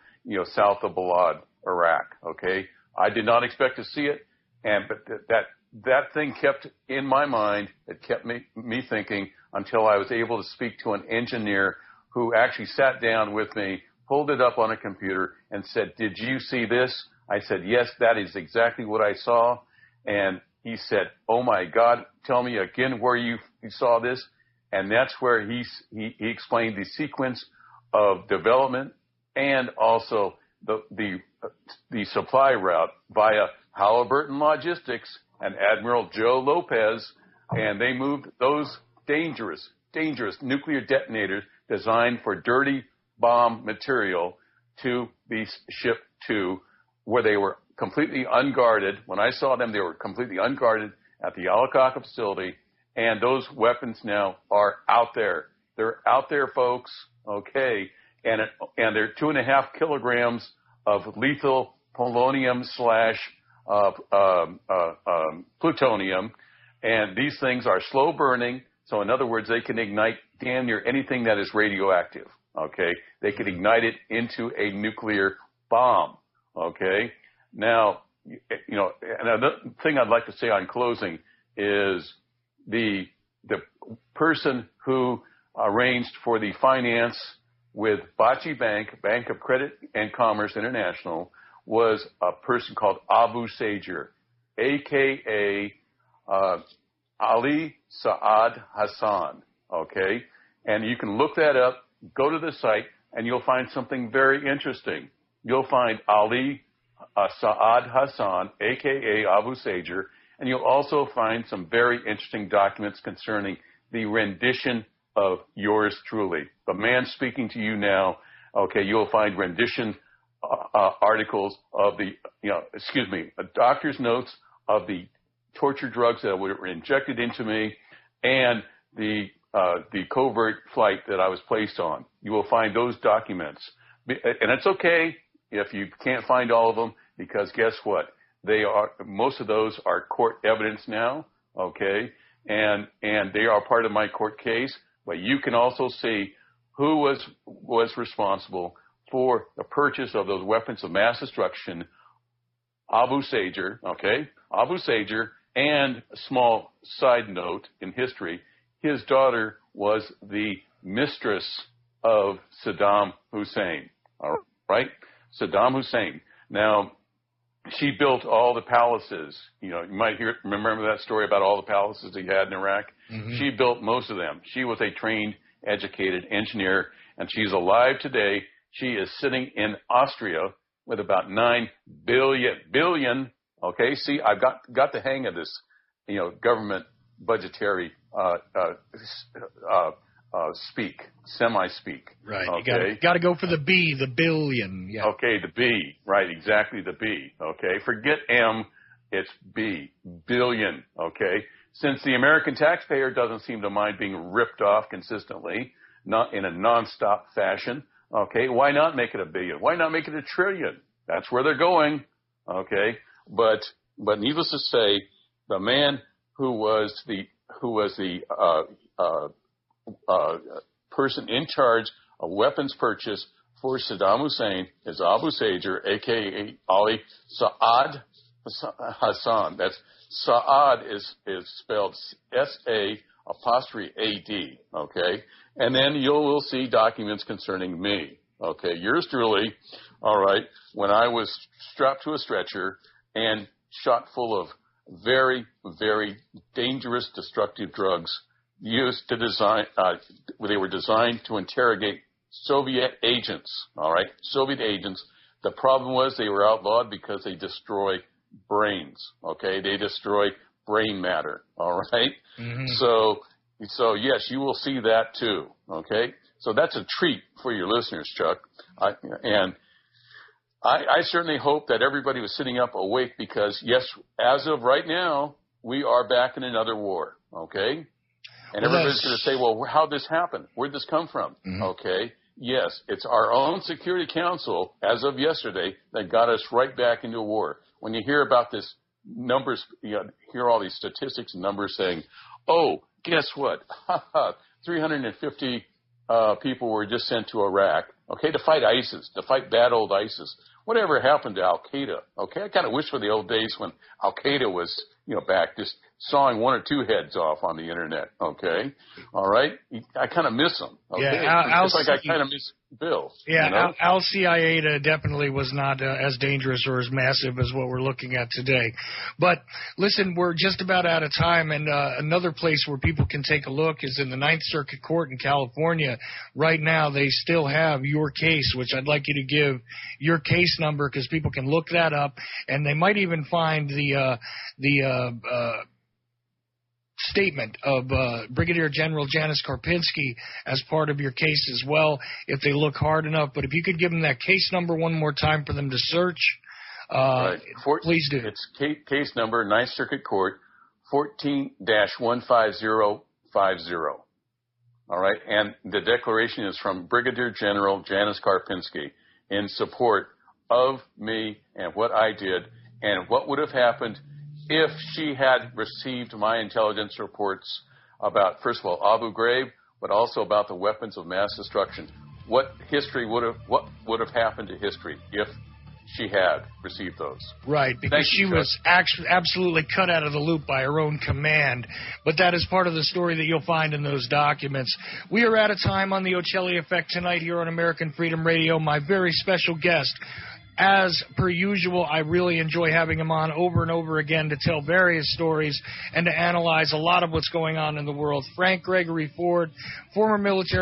south of Balad, Iraq. Okay. I did not expect to see it, but that thing kept in my mind. It kept me thinking until I was able to speak to an engineer who actually sat down with me, pulled it up on a computer, and said, "Did you see this?" I said, "Yes, that is exactly what I saw." And he said, "Oh my God, tell me again where you saw this." And that's where he explained the sequence of development and also the supply route via Halliburton Logistics and Admiral Joe Lopez, and they moved those dangerous nuclear detonators designed for dirty bomb material to be shipped to where they were completely unguarded. When I saw them, they were completely unguarded at the Al-Aqaqah facility, and those weapons now are out there. They're out there, folks. Okay, and they're 2.5 kilograms of lethal polonium / plutonium, and these things are slow burning. So in other words, they can ignite damn near anything that is radioactive. Okay, they can ignite it into a nuclear bomb. Okay, now, another thing I'd like to say on closing is the person who arranged for the finance with Bachi Bank of Credit and Commerce International, was a person called Abu Sager, a.k.a. Ali Saad Hassan, okay? And you can look that up, go to the site, and you'll find something very interesting. You'll find Ali Saad Hassan, a.k.a. Abu Sager, and you'll also find some very interesting documents concerning the rendition of yours truly. The man speaking to you now, okay, you'll find rendition articles of doctor's notes of the torture drugs that were injected into me and the covert flight that I was placed on. You will find those documents. And it's okay if you can't find all of them, because guess what? Most of those are court evidence now, okay? And they are part of my court case. But you can also see who was responsible for the purchase of those weapons of mass destruction. Abu Sager, okay? Abu Sager, and a small side note in history, his daughter was the mistress of Saddam Hussein, all right? Saddam Hussein. Now, she built all the palaces. You might remember that story about all the palaces he had in Iraq. Mm-hmm. She built most of them. She was a trained, educated engineer, and she's alive today. She is sitting in Austria with about 9 billion. Okay, see, I've got the hang of this, government budgetary semi-speak. Right. Okay. You got to go for the B, the billion. Yeah. Okay, the B. Right, exactly, the B. Okay, forget M, it's B, billion. Okay, since the American taxpayer doesn't seem to mind being ripped off consistently, not in a nonstop fashion. Okay, why not make it a billion? Why not make it a trillion? That's where they're going. Okay, but needless to say, the man who was the person in charge of weapons purchase for Saddam Hussein is Abu Sager, a.k.a. Ali Saad Hassan. That's Saad is spelled S-A''AD, okay? And then you will see documents concerning me, okay? Yours truly, all right, when I was strapped to a stretcher and shot full of very, very dangerous, destructive drugs used to design, they were designed to interrogate Soviet agents, all right, Soviet agents. The problem was they were outlawed because they destroy brains, okay? They destroy brain matter, all right? Mm-hmm. So yes, you will see that too, okay? So that's a treat for your listeners, Chuck. I certainly hope that everybody was sitting up awake because, yes, as of right now, we are back in another war, okay? And everybody's going to say, well, how'd this happen? Where'd this come from? Mm-hmm. Okay, yes, it's our own Security Council, as of yesterday, that got us right back into a war. When you hear about this numbers, hear all these statistics and numbers saying, oh, guess what? 350 people were just sent to Iraq, okay, to fight ISIS, to fight bad old ISIS. Whatever happened to Al-Qaeda? Okay, I kind of wish for the old days when Al-Qaeda was, back just sawing one or two heads off on the internet. Okay, all right. I kind of miss them. Okay? Yeah, just like I kind of miss Bill. Yeah, Al-Qaeda definitely was not as dangerous or as massive as what we're looking at today. But listen, we're just about out of time, and another place where people can take a look is in the Ninth Circuit Court in California. Right now, they still have your case, which I'd like you to give your case number because people can look that up, and they might even find the statement of Brigadier General Janis Karpinski as part of your case as well, if they look hard enough. But if you could give them that case number one more time for them to search, right. Please do. It's case number, Ninth Circuit Court, 14-15050. All right, and the declaration is from Brigadier General Janice Karpinski in support of me and what I did and what would have happened if she had received my intelligence reports about, first of all, Abu Ghraib, but also about the weapons of mass destruction. What would have happened to history if she had received those? Right, because she was absolutely cut out of the loop by her own command. But that is part of the story that you'll find in those documents. We are out of time on the Ochelli Effect tonight here on American Freedom Radio. My very special guest, as per usual, I really enjoy having him on over and over again to tell various stories and to analyze a lot of what's going on in the world. Frank Gregory Ford, former military